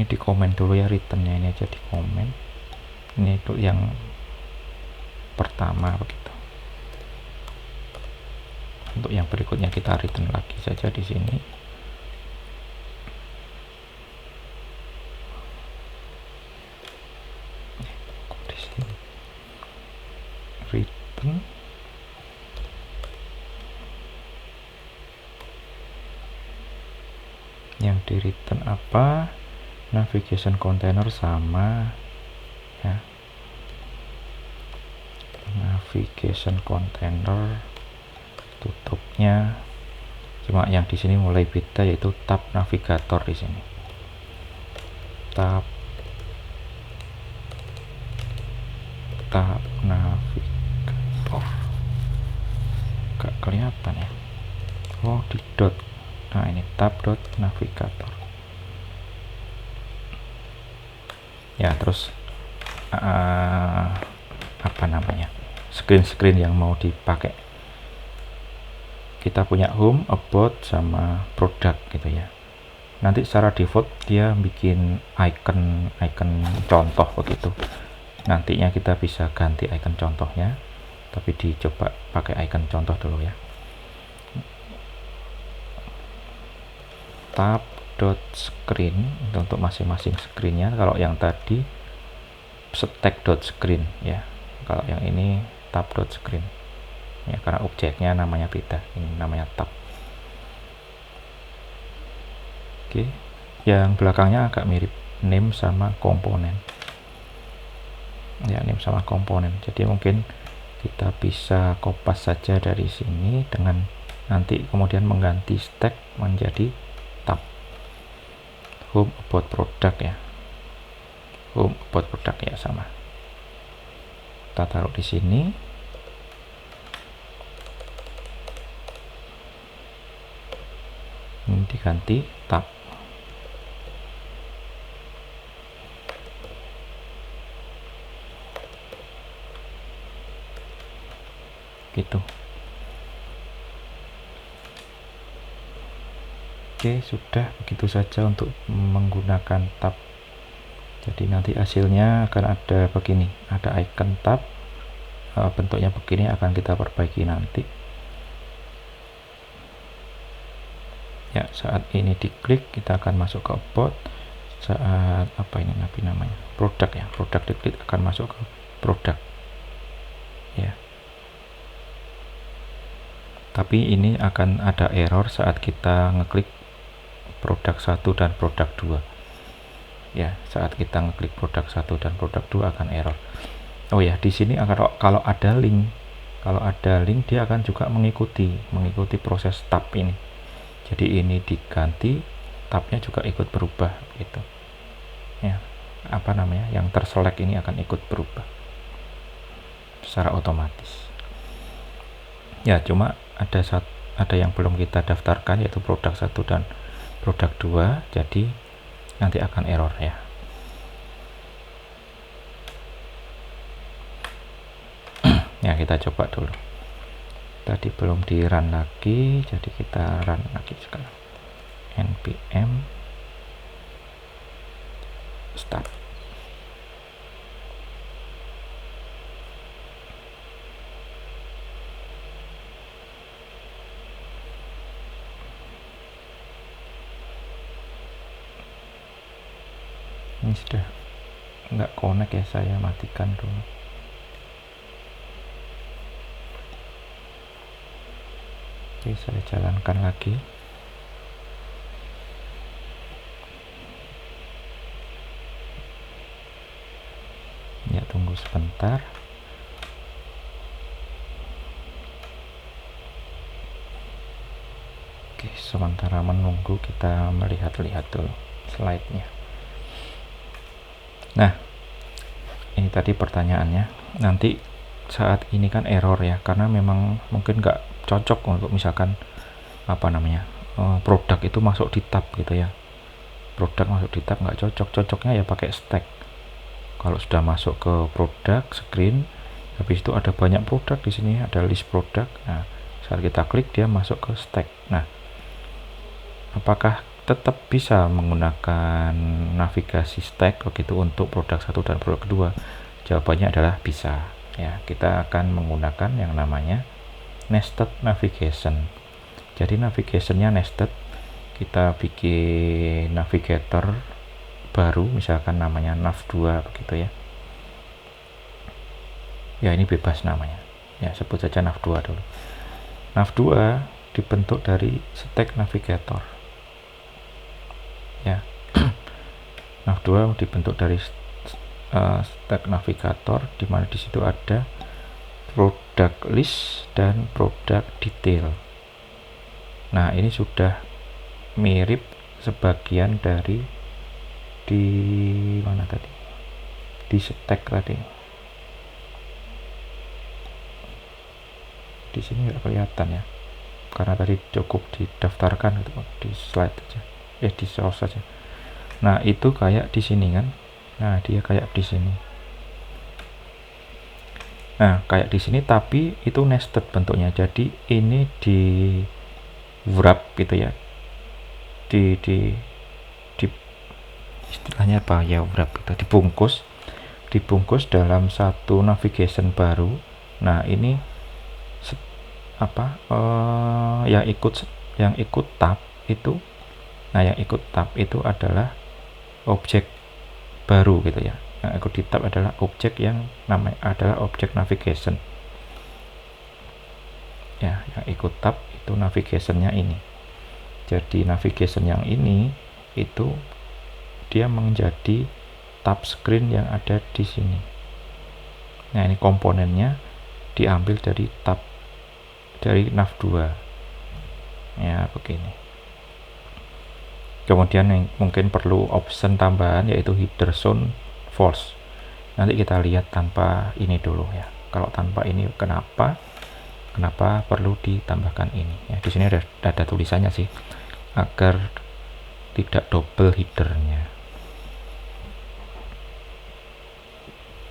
di komen dulu ya, returnnya ini aja di komen. Ini untuk yang pertama begitu. Untuk yang berikutnya kita return lagi saja di sini. Di sini return yang di return apa, navigation container sama ya, navigation container tutupnya cuma yang di sini mulai beda, yaitu tab navigator. Di sini tab navigator gak kelihatan ya, oh di dot. Nah ini tab dot navigator ya. Terus apa namanya, screen yang mau dipakai, kita punya home, about, sama product gitu ya. Nanti secara default dia bikin icon contoh begitu. Nantinya kita bisa ganti icon contohnya, tapi dicoba pakai icon contoh dulu ya. Tab dot screen untuk masing-masing screennya. Kalau yang tadi stack dot screen ya, kalau yang ini tab dot screen ya, karena objeknya namanya beda, ini namanya tab. Oke, yang belakangnya agak mirip, name sama komponen ya, name sama komponen. Jadi mungkin kita bisa kopas saja dari sini dengan nanti kemudian mengganti stack menjadi tab. Home, about, product ya, home, about, product ya, sama. Kita taruh di sini. Ini diganti tab. Gitu. Oke, sudah begitu saja untuk menggunakan tab. Jadi nanti hasilnya akan ada begini, ada icon tab, bentuknya begini, akan kita perbaiki nanti ya. Saat ini diklik kita akan masuk ke about. Saat apa ini namanya, produk ya, produk diklik akan masuk ke produk ya. Tapi ini akan ada error saat kita ngeklik produk 1 dan produk 2 ya. Saat kita ngeklik produk 1 dan produk 2 akan error. Oh ya, di sini kalau ada link dia akan juga mengikuti proses tab ini. Jadi ini diganti, tabnya juga ikut berubah gitu ya. Apa namanya, yang terselect ini akan ikut berubah secara otomatis ya. Cuma ada yang belum kita daftarkan, yaitu produk 1 dan produk 2, jadi nanti akan error ya. Ya, kita coba dulu. Tadi belum di run lagi, jadi kita run lagi sekarang. npm start. Ini sudah nggak connect ya, saya matikan dulu. Oke, saya jalankan lagi. Ya, tunggu sebentar. Oke, sementara menunggu kita melihat-lihat dulu slide-nya. Nah, ini tadi pertanyaannya, nanti saat ini kan error ya, karena memang mungkin nggak cocok untuk misalkan apa namanya, produk itu masuk di tab gitu ya. Produk masuk di tab nggak cocok, cocoknya ya pakai stack. Kalau sudah masuk ke produk screen, habis itu ada banyak produk di sini, ada list produk. Nah, saat kita klik dia masuk ke stack. Nah, apakah tetap bisa menggunakan navigasi stack begitu untuk produk 1 dan produk 2? Jawabannya adalah bisa ya, kita akan menggunakan yang namanya nested navigation. Jadi navigationnya nested, kita bikin navigator baru, misalkan namanya nav2 begitu ya. Ya, ini bebas namanya, ya sebut saja nav2 dulu. nav2 dibentuk dari stack navigator ya. nav2 dibentuk dari stack navigator, dimana di situ ada product list dan product detail. Nah, ini sudah mirip sebagian dari di mana tadi, di stack tadi. Di sini nggak kelihatan ya, karena tadi cukup didaftarkan gitu, di slide aja, di source saja. Nah, itu kayak di sini kan. Nah, dia kayak di sini. Nah, kayak di sini, tapi itu nested bentuknya. Jadi ini di wrap gitu ya. Di istilahnya apa ya, wrap itu dibungkus dalam satu navigation baru. Nah, ini yang ikut tab itu. Nah, yang ikut tab itu adalah objek baru gitu ya. Yang ikut di tab adalah objek yang namanya adalah objek navigation. Ya, yang ikut tab itu navigationnya ini. Jadi navigation yang ini itu dia menjadi tab screen yang ada di sini. Nah, ini komponennya diambil dari tab dari nav2 ya, begini. Kemudian yang mungkin perlu option tambahan yaitu header zone false. Nanti kita lihat tanpa ini dulu ya. Kalau tanpa ini kenapa perlu ditambahkan ini ya. Di sini ada tulisannya sih, agar tidak double headernya.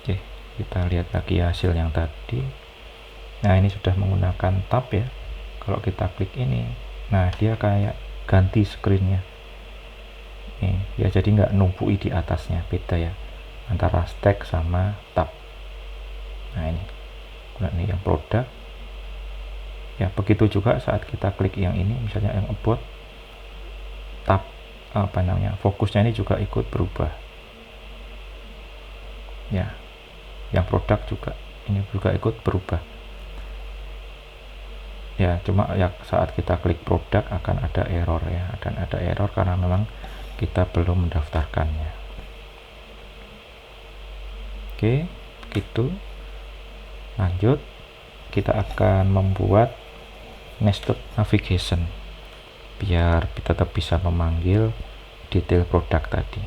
Oke, kita lihat lagi hasil yang tadi. Nah, ini sudah menggunakan tab ya. Kalau kita klik ini, nah dia kayak ganti screennya nih ya, jadi nggak numpui di atasnya, beda ya antara stack sama tab. Nah, ini yang produk ya. Begitu juga saat kita klik yang ini, misalnya yang about, tab fokusnya ini juga ikut berubah ya. Yang produk juga ini juga ikut berubah ya. Cuma ya saat kita klik produk akan ada error ya, dan ada error karena memang kita belum mendaftarkannya. Oke, gitu. Lanjut, kita akan membuat nested navigation biar tetap bisa memanggil detail produk tadi.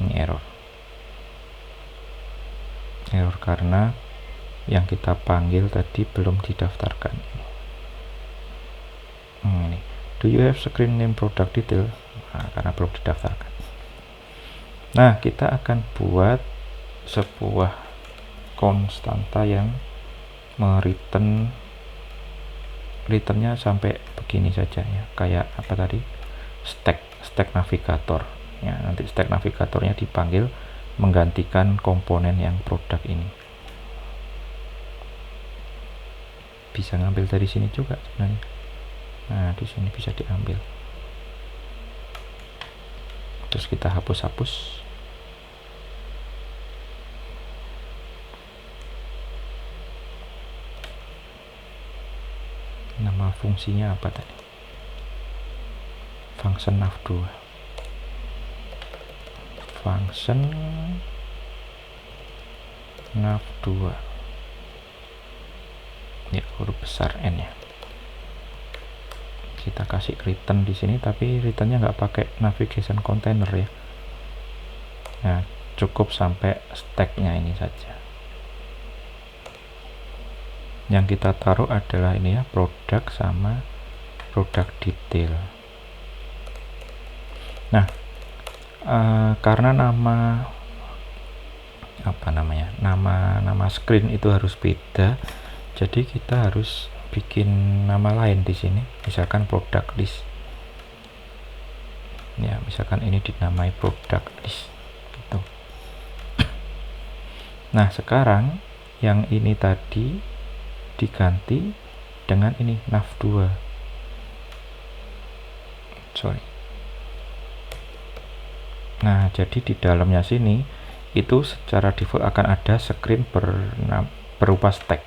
Ini error karena yang kita panggil tadi belum didaftarkan. Ini, do you have screen name product detail? Nah, karena belum didaftarkan. Nah, kita akan buat sebuah konstanta yang returnnya sampai begini saja ya, kayak apa tadi, stack navigator ya. Nanti stack navigatornya dipanggil menggantikan komponen yang produk ini. Bisa ngambil dari sini juga sebenarnya. Nah, di sini bisa diambil. Terus kita hapus. Nama fungsinya apa tadi? Function nav2. Function nav2 ya, huruf besar N ya. Kita kasih return di sini, tapi returnnya nggak pakai navigation container ya. Nah, cukup sampai stacknya ini saja. Yang kita taruh adalah ini ya, produk sama product detail. Nah, karena nama screen itu harus beda, jadi kita harus bikin nama lain di sini, misalkan product list ya. Misalkan ini dinamai product list gitu. Nah, sekarang yang ini tadi diganti dengan ini nav2. Sorry. Nah, jadi di dalamnya sini itu secara default akan ada screen berupa stack.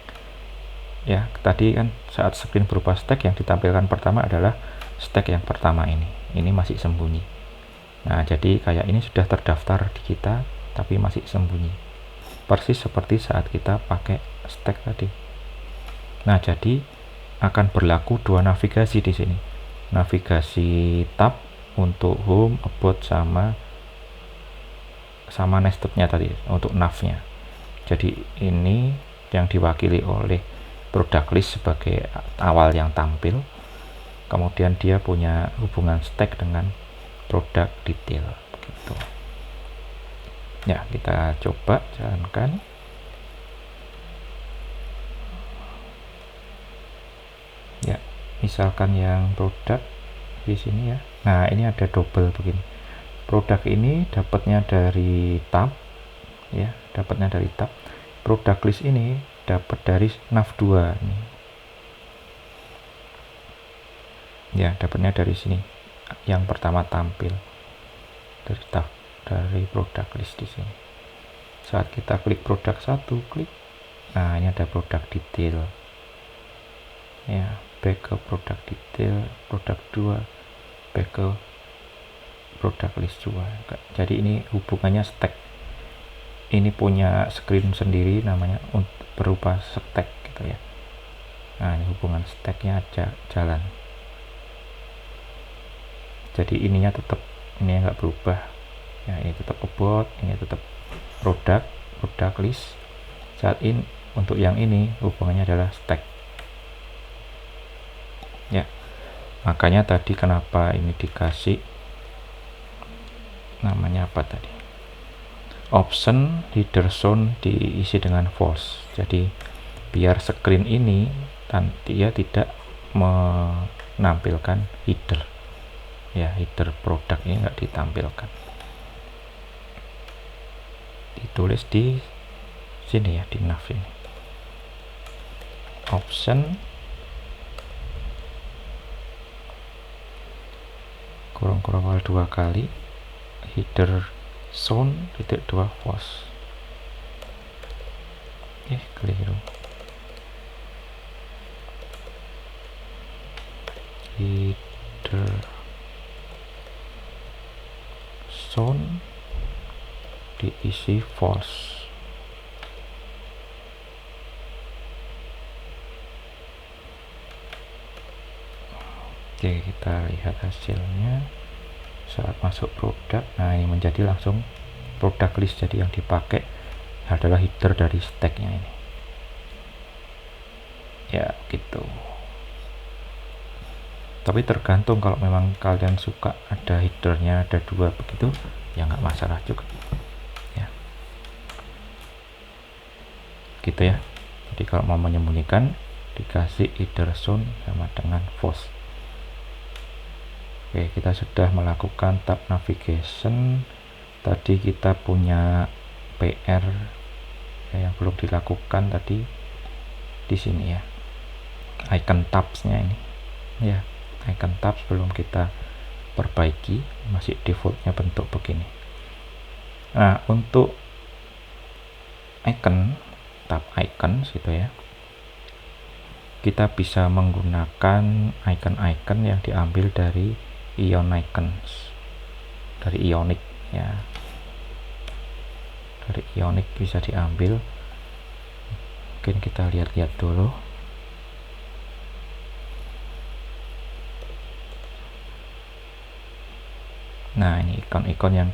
Ya, tadi kan saat screen berupa stack yang ditampilkan pertama adalah stack yang pertama ini. Ini masih sembunyi. Nah, jadi kayak ini sudah terdaftar di kita tapi masih sembunyi. Persis seperti saat kita pakai stack tadi. Nah, jadi akan berlaku dua navigasi di sini. Navigasi tab untuk home, about sama nestednya tadi untuk navnya. Jadi ini yang diwakili oleh product list sebagai awal yang tampil, kemudian dia punya hubungan stack dengan produk detail begitu. Ya, kita coba jalankan. Ya, misalkan yang produk di sini ya. Nah, ini ada double begini. Produk ini dapatnya dari tab, ya, dapatnya dari tab. Produk list ini dapat dari nav2 nih. Ya, dapatnya dari sini. Yang pertama tampil dari tab, dari produk list di sini. Saat kita klik produk 1, klik. Nah, ini ada produk detail. Ya, back ke produk detail, produk 2, back ke produk list 2. Jadi ini hubungannya stack. Ini punya screen sendiri namanya berupa stack gitu ya. Nah, ini hubungan stacknya aja jalan. Jadi ininya tetap, ini nggak berubah. Ya, ini tetap about, ini tetap produk list. Saat ini untuk yang ini hubungannya adalah stack. Ya, makanya tadi kenapa ini dikasih namanya apa tadi, option header zone diisi dengan false. Jadi biar screen ini nanti ya tidak menampilkan header, ya, header produk ini nggak ditampilkan, ditulis di sini ya, di nav ini, option kurung awal 2 kali header zone titik 2 false. Keliru. Header zone diisi false. Oke, kita lihat hasilnya saat masuk produk. Nah, ini menjadi langsung produk list, jadi yang dipakai adalah header dari stacknya ini ya, gitu. Tapi tergantung, kalau memang kalian suka ada headernya ada 2 begitu ya nggak masalah juga ya, gitu ya. Jadi kalau mau menyembunyikan dikasih header zone sama dengan false. Oke, kita sudah melakukan tab navigation. Tadi kita punya PR yang belum dilakukan tadi di sini ya, icon tabsnya ini ya, icon tabs belum kita perbaiki, masih defaultnya bentuk begini. Nah, untuk icon, tab icon gitu ya, kita bisa menggunakan icon-icon yang diambil dari Ion Icons, dari Ionic ya, dari Ionic bisa diambil. Mungkin kita lihat-lihat dulu. Nah, ini ikon-ikon yang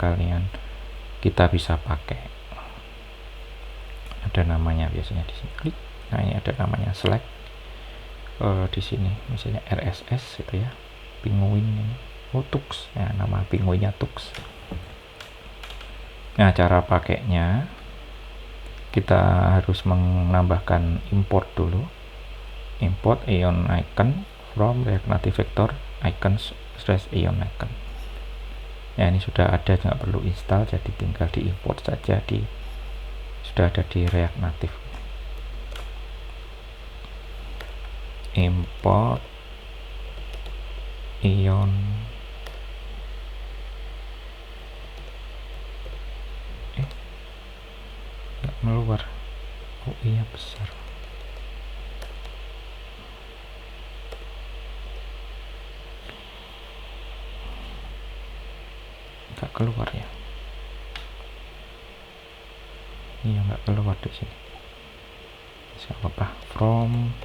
kita bisa pakai. Ada namanya biasanya di sini, klik. Nah, ini ada namanya select. Di sini misalnya RSS gitu ya, penguin ini, Tux ya, nama penguinnya Tux. Nah, cara pakainya kita harus menambahkan import dulu, import Ion Icon from React Native Vector icons /Ion Icon. Ya, ini sudah ada, nggak perlu install, jadi tinggal diimport saja di sudah ada di React Native. Import ion nggak keluar. Oh iya, besar. Nggak keluar ya. Iya, nggak keluar di sini. Siapa apa? From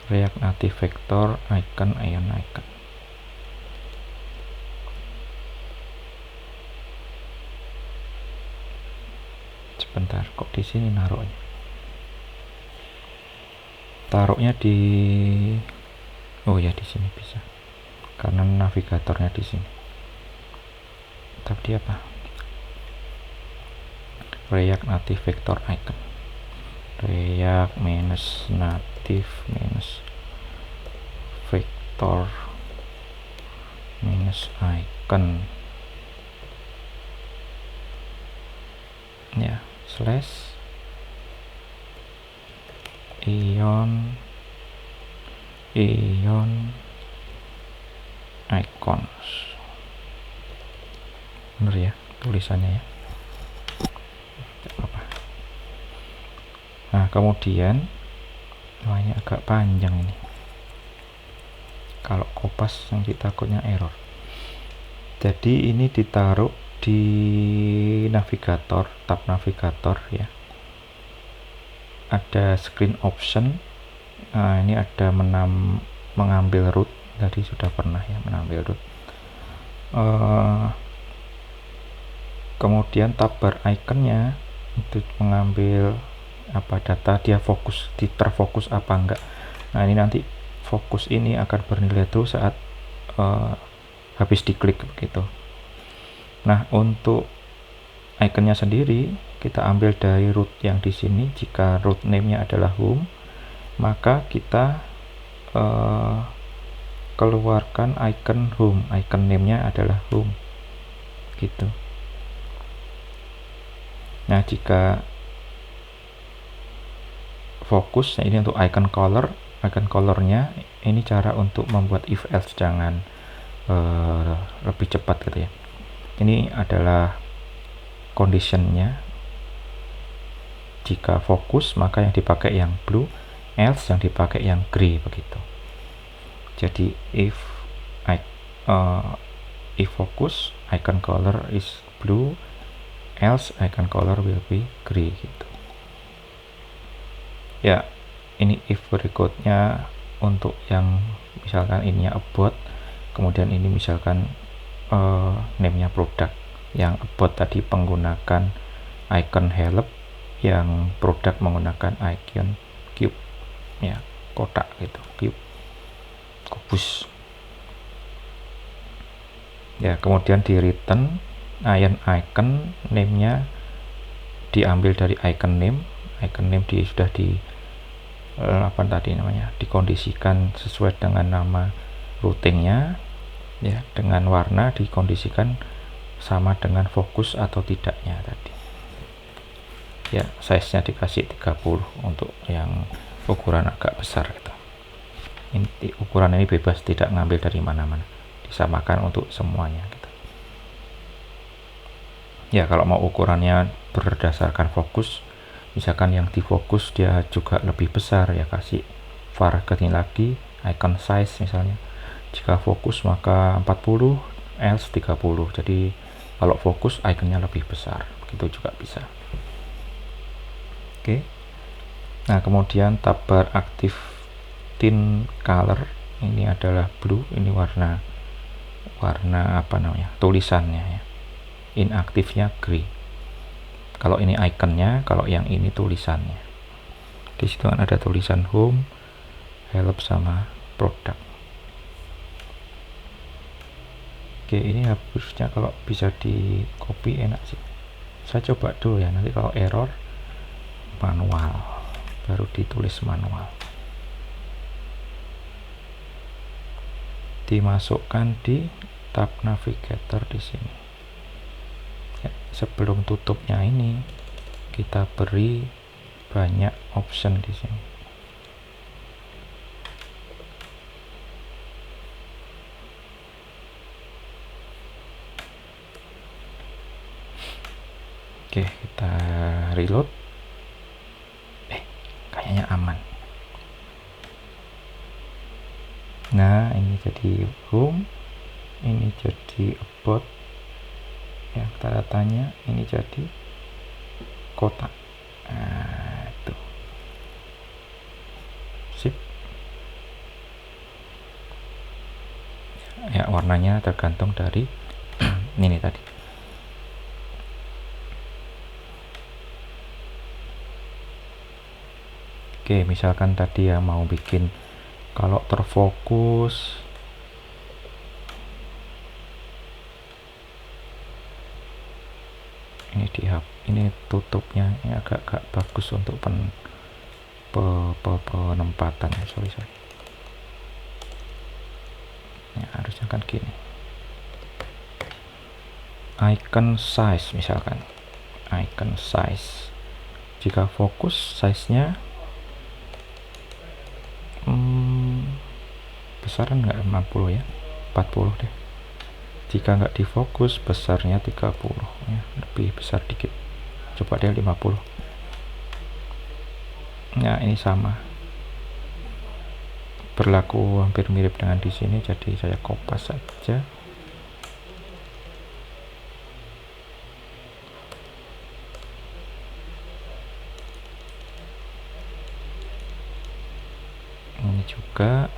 React Native Vector icon ion icon. Sebentar, kok di sini naruhnya? Taruhnya di, oh ya, di sini bisa karena navigatornya di sini. Tapi apa? React Native Vector icon. React -native vector icon ya, slash ion icons. Bener ya tulisannya ya. Apa? Nah, kemudian namanya agak panjang ini. Kalau kopas nanti takutnya error. Jadi ini ditaruh di navigator, tab navigator ya. Ada screen option. Nah, ini ada mengambil root. Tadi sudah pernah ya mengambil root. Kemudian tab bar iconnya itu mengambil apa data dia fokus, terfokus apa enggak. Nah, ini nanti fokus ini akan bernilai true saat habis diklik begitu. Nah, untuk iconnya sendiri kita ambil dari root yang di sini. Jika root name-nya adalah home, maka kita keluarkan icon home, icon name-nya adalah home gitu. Nah, jika fokus, nah ini untuk icon colornya ini cara untuk membuat if else, jangan lebih cepat gitu ya. Ini adalah conditionnya. Jika fokus maka yang dipakai yang blue, else yang dipakai yang gray begitu. Jadi if focus icon color is blue, else icon color will be gray gitu ya. Ini if berikutnya untuk yang misalkan ininya about, kemudian ini misalkan name-nya produk. Yang about tadi menggunakan icon help, yang produk menggunakan icon cube ya, kotak gitu, cube, kubus ya. Kemudian di return ion icon name-nya diambil dari icon name sudah di apa tadi namanya, dikondisikan sesuai dengan nama routingnya ya, dengan warna dikondisikan sama dengan fokus atau tidaknya tadi ya. Size nya dikasih 30 untuk yang ukuran agak besar gitu. Ini ukuran ini bebas, tidak ngambil dari mana-mana, disamakan untuk semuanya gitu ya. Kalau mau ukurannya berdasarkan fokus, misalkan yang difokus dia juga lebih besar ya, kasih var ganti lagi icon size misalnya. Jika fokus maka 40, else 30. Jadi kalau fokus iconnya lebih besar, begitu juga bisa. Oke. Nah, kemudian tab bar active tint color ini adalah blue, ini warna apa namanya, tulisannya ya. Inaktifnya gray. Kalau ini iconnya, kalau yang ini tulisannya. Di situ kan ada tulisan home, help sama produk. Oke, ini harusnya kalau bisa di copy enak sih. Saya coba dulu ya, nanti kalau error manual, baru ditulis manual. Dimasukkan di tab navigator di sini. Ya, sebelum tutupnya ini kita beri banyak option di sini. Oke, kita reload. Kayaknya aman. Nah, ini jadi home, ini jadi about, yang tanda tanya, ini jadi kotak. Nah, itu sip. Ya, warnanya tergantung dari ini tadi. Oke, misalkan tadi ya mau bikin kalau terfokus ini tutupnya ini agak bagus untuk penempatan ya, sorry ya, harusnya kan gini. Icon size misalkan, icon size, jika fokus size-nya besaran nggak 50 ya, 40 deh. Jika nggak difokus besarnya 30 ya, lebih besar dikit, coba deh 50. Nah, ini sama, berlaku hampir mirip dengan di sini, jadi saya kopas saja. Ini juga.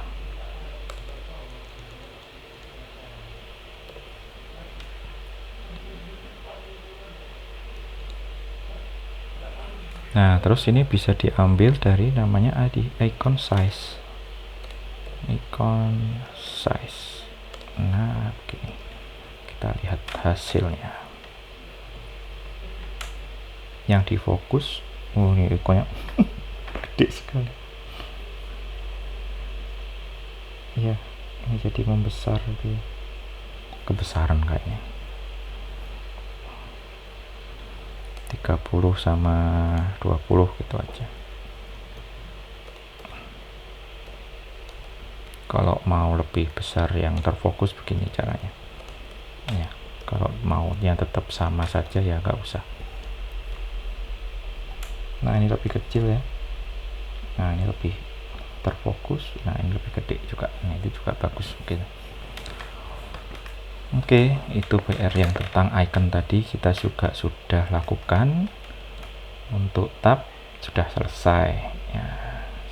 Nah, terus ini bisa diambil dari namanya icon size. Icon size. Nah, oke. Kita lihat hasilnya. Yang difokus, ini ikonnya gede sekali. Iya, ini jadi membesar gitu. Kebesaran kayaknya. 30 sama 20 gitu aja. Kalau mau lebih besar yang terfokus begini caranya ya, kalau maunya tetap sama saja ya nggak usah. Nah, ini lebih kecil ya, nah ini lebih terfokus, nah ini lebih gede juga, nah itu juga bagus mungkin. Oke, itu PR yang tentang icon tadi kita juga sudah lakukan. Untuk tab sudah selesai ya.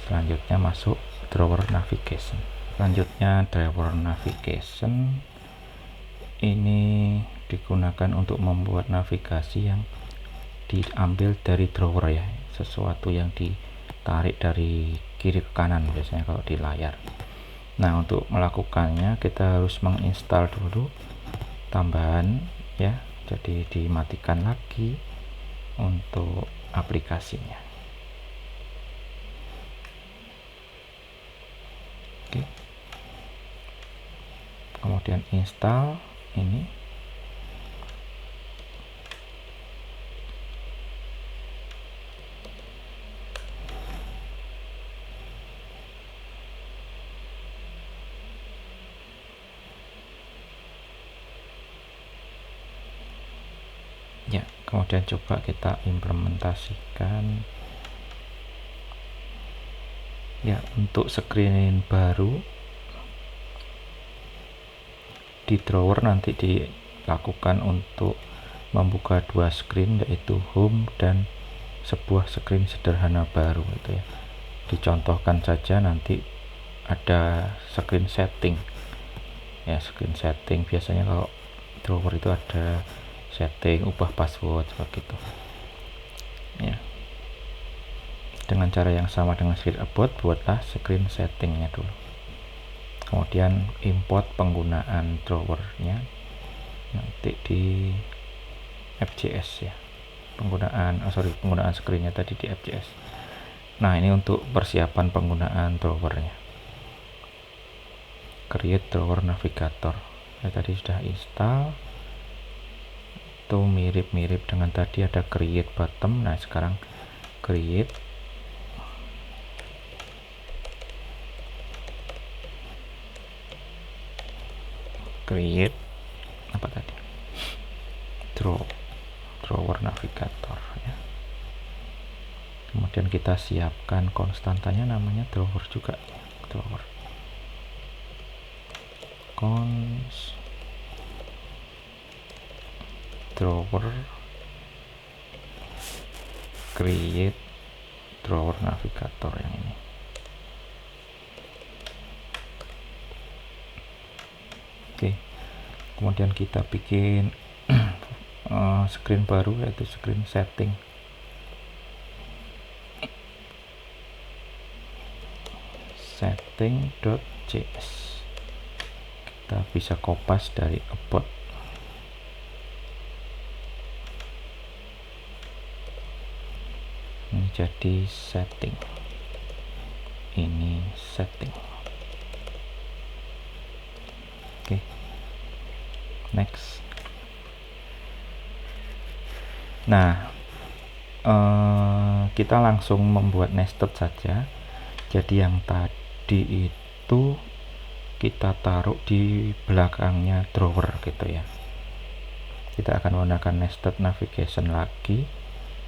Selanjutnya masuk drawer navigation. Selanjutnya drawer navigation ini digunakan untuk membuat navigasi yang diambil dari drawer ya, sesuatu yang ditarik dari kiri ke kanan biasanya kalau di layar. Nah, untuk melakukannya kita harus menginstal dulu tambahan ya, jadi dimatikan lagi untuk aplikasinya. Oke, kemudian install ini. Ya, kemudian coba kita implementasikan ya. Untuk screen baru di drawer nanti dilakukan untuk membuka dua screen, yaitu home dan sebuah screen sederhana baru itu ya. Dicontohkan saja, nanti ada screen setting ya, screen setting biasanya kalau drawer itu ada setting, ubah password seperti itu ya. Dengan cara yang sama dengan screen about, buatlah screen settingnya dulu, kemudian import penggunaan drawernya nanti di FJS ya, penggunaan screennya tadi di FJS. Nah, ini untuk persiapan penggunaan drawernya. Create drawer navigator ya, tadi sudah install. itu mirip-mirip dengan tadi, ada create bottom. Nah sekarang create apa tadi, drawer navigator ya. Kemudian kita siapkan konstantanya, namanya drawer juga, drawer drawer create drawer navigator yang ini. Oke, kemudian kita bikin screen baru, yaitu screen setting. setting.js. Kita bisa kopas dari about. Ini jadi setting, ini setting. Oke, next. Nah, kita langsung membuat nested saja. Jadi yang tadi itu kita taruh di belakangnya drawer gitu ya. Kita akan menggunakan nested navigation lagi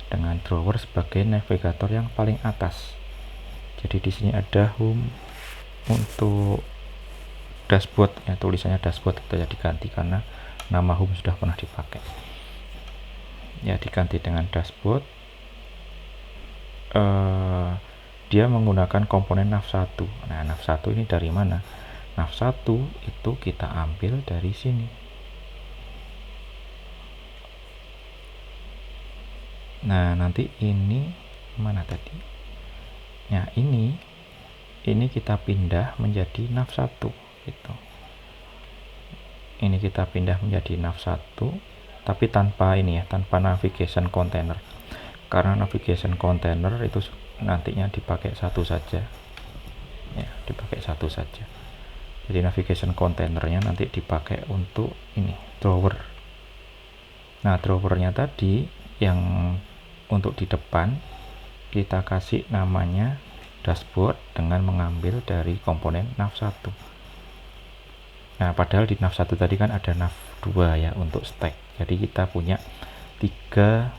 dengan drawer sebagai navigator yang paling atas. Jadi di sini ada home. Untuk dashboard ya, tulisannya dashboard itu ya diganti karena nama home sudah pernah dipakai ya, diganti dengan dashboard. Dia menggunakan komponen nav1. Nah, nav1 ini dari mana? Nav1 itu kita ambil dari sini. Nah, nanti ini mana tadi? Nah, ini kita pindah menjadi nav1 gitu. Ini kita pindah menjadi nav1 tapi tanpa ini ya, tanpa navigation container. Karena navigation container itu nantinya dipakai satu saja. Ya, dipakai satu saja. Jadi navigation containernya nanti dipakai untuk ini, drawer. Nah, drawernya tadi yang untuk di depan kita kasih namanya dashboard dengan mengambil dari komponen nav1. Nah, padahal di nav1 tadi kan ada nav2 ya untuk stack. Jadi kita punya 3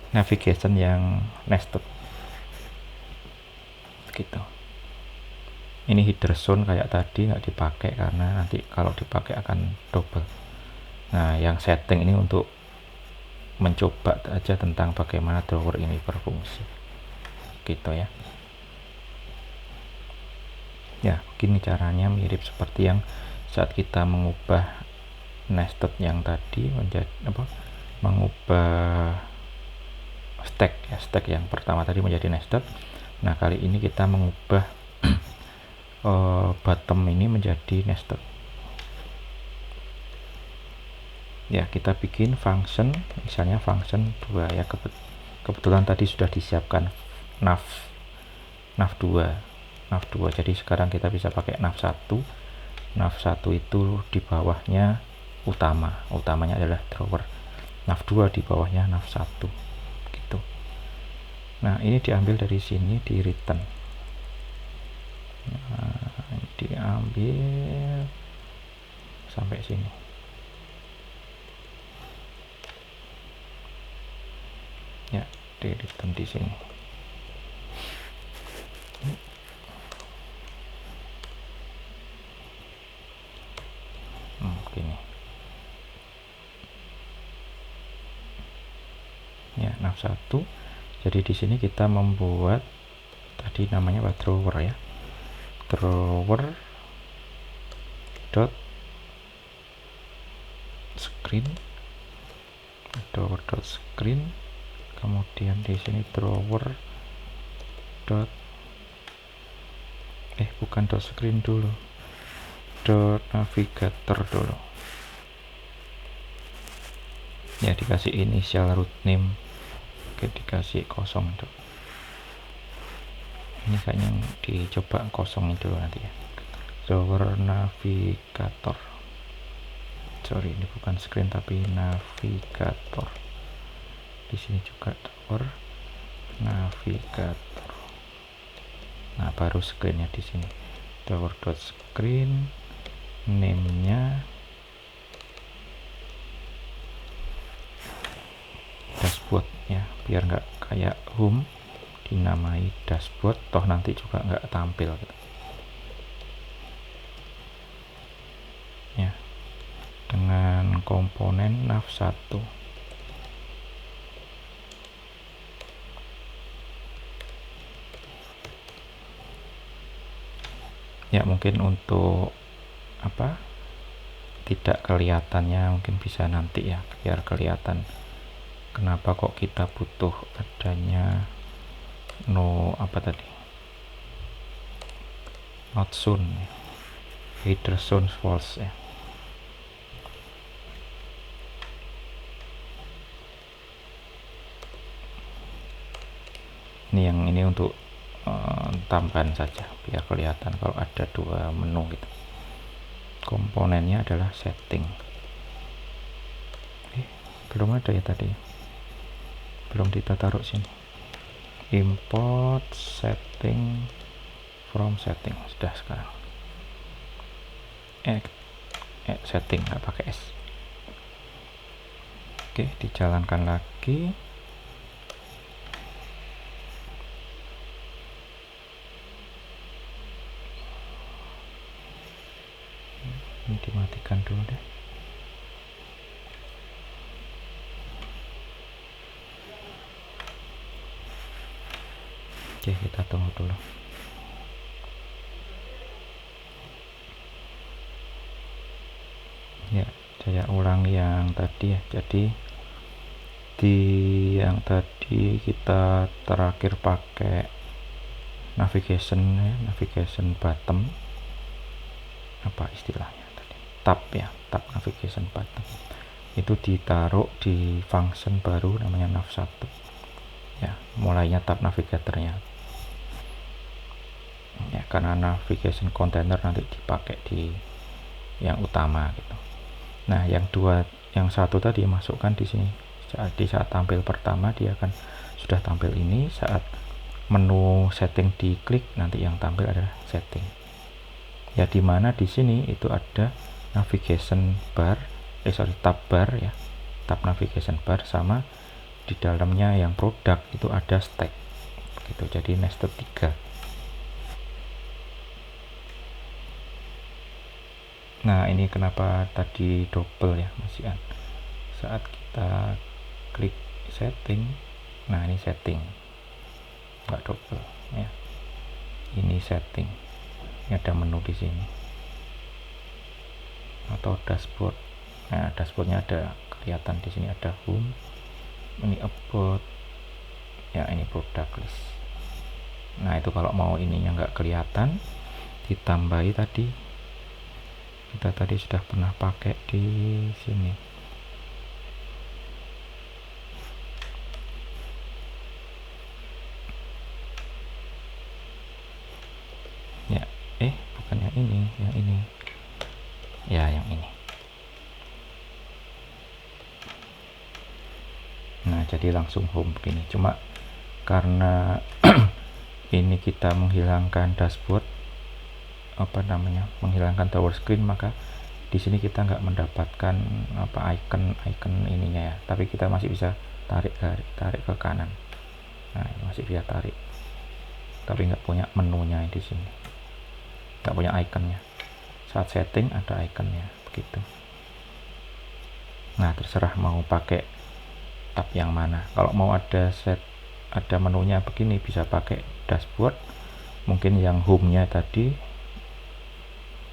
navigation yang nested gitu. Ini header zone kayak tadi nggak dipakai karena nanti kalau dipakai akan double. Nah, yang setting ini untuk mencoba aja tentang bagaimana drawer ini berfungsi gitu ya. Ya, begini caranya, mirip seperti yang saat kita mengubah nested yang tadi menjadi mengubah stack ya, stack yang pertama tadi menjadi nested. Nah, kali ini kita mengubah bottom ini menjadi nested ya. Kita bikin function, misalnya function 2 ya, kebetulan tadi sudah disiapkan nav2. Jadi sekarang kita bisa pakai nav1 itu di bawahnya utamanya adalah drawer, nav2 di bawahnya nav1 gitu. Nah, ini diambil dari sini di return. Nah, diambil sampai sini ya, di return di sini. Begini ya, nav1. Jadi di sini kita membuat tadi namanya drawer ya, drawer dot screen, kemudian di sini drawer dot bukan dot screen dulu, dot navigator dulu ya, dikasih initial root name. Oke, dikasih kosong tuh. Ini kayaknya dicoba kosongin dulu nanti ya, drawer navigator. sorry, ini bukan screen tapi navigator. Di sini juga tower navigator. Nah, baru screennya di sini. Tower.screen, name-nya dashboard ya, biar nggak kayak home dinamai dashboard, toh nanti juga nggak tampil gitu. Ya, dengan komponen nav1. Ya, mungkin untuk apa, tidak kelihatannya mungkin bisa nanti ya, biar kelihatan kenapa kok kita butuh adanya apa tadi, not soon, header soon false ya. Ini untuk tambahan saja biar kelihatan kalau ada dua menu gitu. Komponennya adalah setting. Belum ada ya tadi, belum kita taruh sini. Import setting from setting sudah sekarang. Setting nggak pakai S. Oke, dijalankan lagi. Ini dimatikan dulu deh. Oke, kita tunggu dulu. Ya, saya ulang yang tadi ya. Jadi di yang tadi kita terakhir pakai navigation ya, navigation button, apa istilahnya tadi, tab ya, tab navigation button itu ditaruh di function baru namanya nav1 ya, mulainya tab navigatornya ya, karena navigation container nanti dipakai di yang utama gitu. Nah, yang satu tadi masukkan di sini. Jadi saat tampil pertama dia akan sudah tampil ini, saat menu setting diklik nanti yang tampil adalah setting. Ya, dimana di sini itu ada navigation bar, tab bar ya, tab navigation bar, sama di dalamnya yang produk itu ada stack gitu, jadi nested 3. Nah, ini kenapa tadi double ya, masih saat kita klik setting. Nah, ini setting, nggak double ya, ini setting. Ini ada menu di sini atau dashboard. Nah, dashboardnya ada kelihatan di sini, ada home, ini about ya, ini product list. Nah, itu kalau mau ininya nggak kelihatan, ditambahi tadi, kita tadi sudah pernah pakai di sini ya, bukan yang ini ya, yang ini. Nah, jadi langsung home begini. Cuma karena ini kita menghilangkan dashboard, apa namanya, menghilangkan tower screen, maka di sini kita nggak mendapatkan apa icon ininya ya, tapi kita masih bisa tarik ke kanan. Nah, masih bisa tarik, tapi nggak punya menunya di sini, nggak punya iconnya. Saat setting ada iconnya begitu. Nah, terserah mau pakai tab yang mana. Kalau mau ada menunya begini, bisa pakai dashboard, mungkin yang home-nya tadi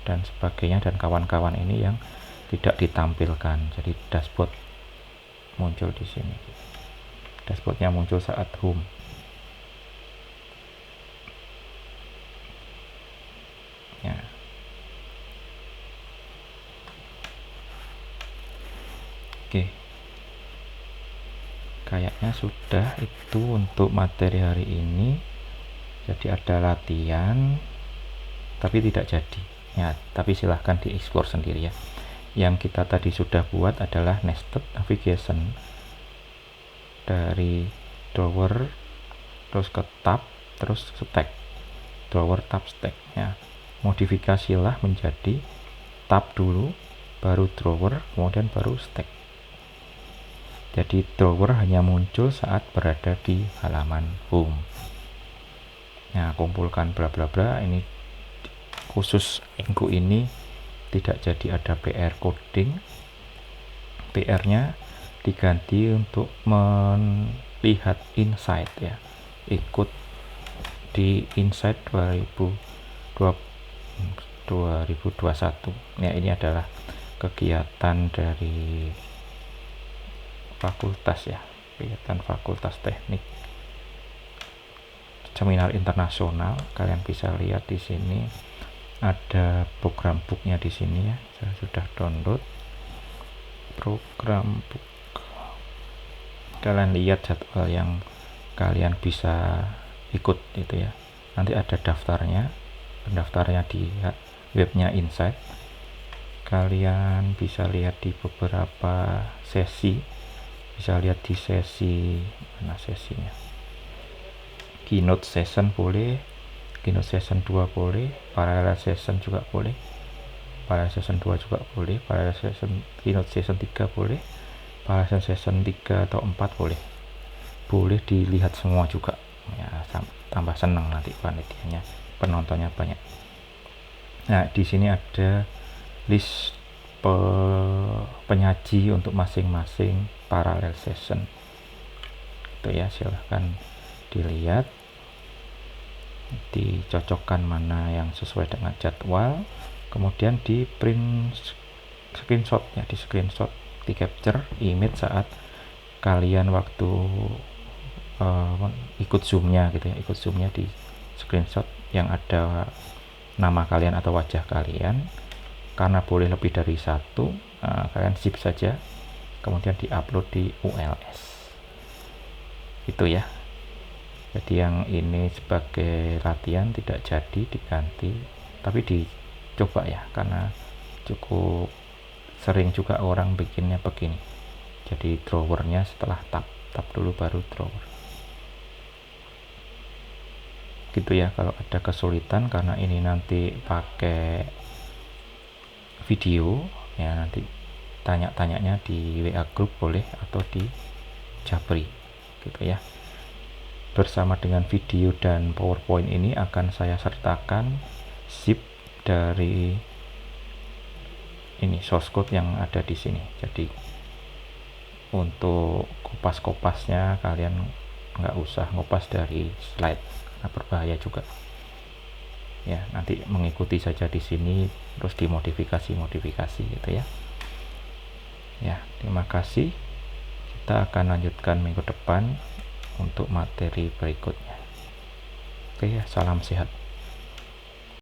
dan sebagainya, dan kawan-kawan ini yang tidak ditampilkan. Jadi dashboard muncul di sini. Dashboardnya muncul saat home. Ya. Oke. Kayaknya sudah itu untuk materi hari ini. Jadi ada latihan, tapi tidak jadi. Ya, tapi silahkan dieksplor sendiri ya. yang kita tadi sudah buat adalah nested navigation dari drawer terus ke tab terus stack, drawer tab stack ya. Modifikasilah menjadi tab dulu baru drawer kemudian baru stack. Jadi drawer hanya muncul saat berada di halaman home. Nah, kumpulkan bla bla bla. Ini khusus minggu ini tidak jadi ada PR coding. PR-nya diganti untuk melihat insight ya. Ikut di insight 2021. Ya, ini adalah kegiatan dari fakultas ya, kegiatan fakultas teknik seminar internasional. Kalian bisa lihat di sini ada program booknya di sini ya. Saya sudah download program book. Kalian lihat jadwal yang kalian bisa ikut itu ya. Nanti ada daftarnya, pendaftarnya di webnya Insight. Kalian bisa lihat di beberapa sesi. Bisa lihat di sesi mana sesinya, keynote session boleh, keynote session 2 boleh, parallel session juga boleh, parallel session 2 juga boleh, parallel session keynote session 3 boleh, parallel session 3 atau 4 boleh dilihat semua juga ya, tambah seneng nanti panitianya, penontonnya banyak. Nah, di sini ada list penyaji untuk masing-masing parallel session itu ya. Silahkan dilihat, dicocokkan mana yang sesuai dengan jadwal, kemudian di print screenshot ya, di screenshot, di capture image saat kalian waktu ikut zoomnya gitu ya, ikut zoomnya di screenshot yang ada nama kalian atau wajah kalian. Karena boleh lebih dari satu, kalian zip saja kemudian diupload di ULS itu ya. Jadi yang ini sebagai latihan tidak jadi diganti, tapi dicoba ya, karena cukup sering juga orang bikinnya begini. Jadi drawernya setelah tab dulu baru drawer gitu ya. Kalau ada kesulitan karena ini nanti pakai video ya, nanti tanya-tanyanya di WA group boleh atau di Jabri gitu ya. Bersama dengan video dan PowerPoint ini akan saya sertakan zip dari ini source code yang ada di sini. Jadi untuk kopas-kopasnya kalian nggak usah ngopas dari slide karena berbahaya juga ya. Nanti mengikuti saja di sini terus dimodifikasi gitu ya. Ya, terima kasih. Kita akan lanjutkan minggu depan untuk materi berikutnya. Oke ya, salam sehat.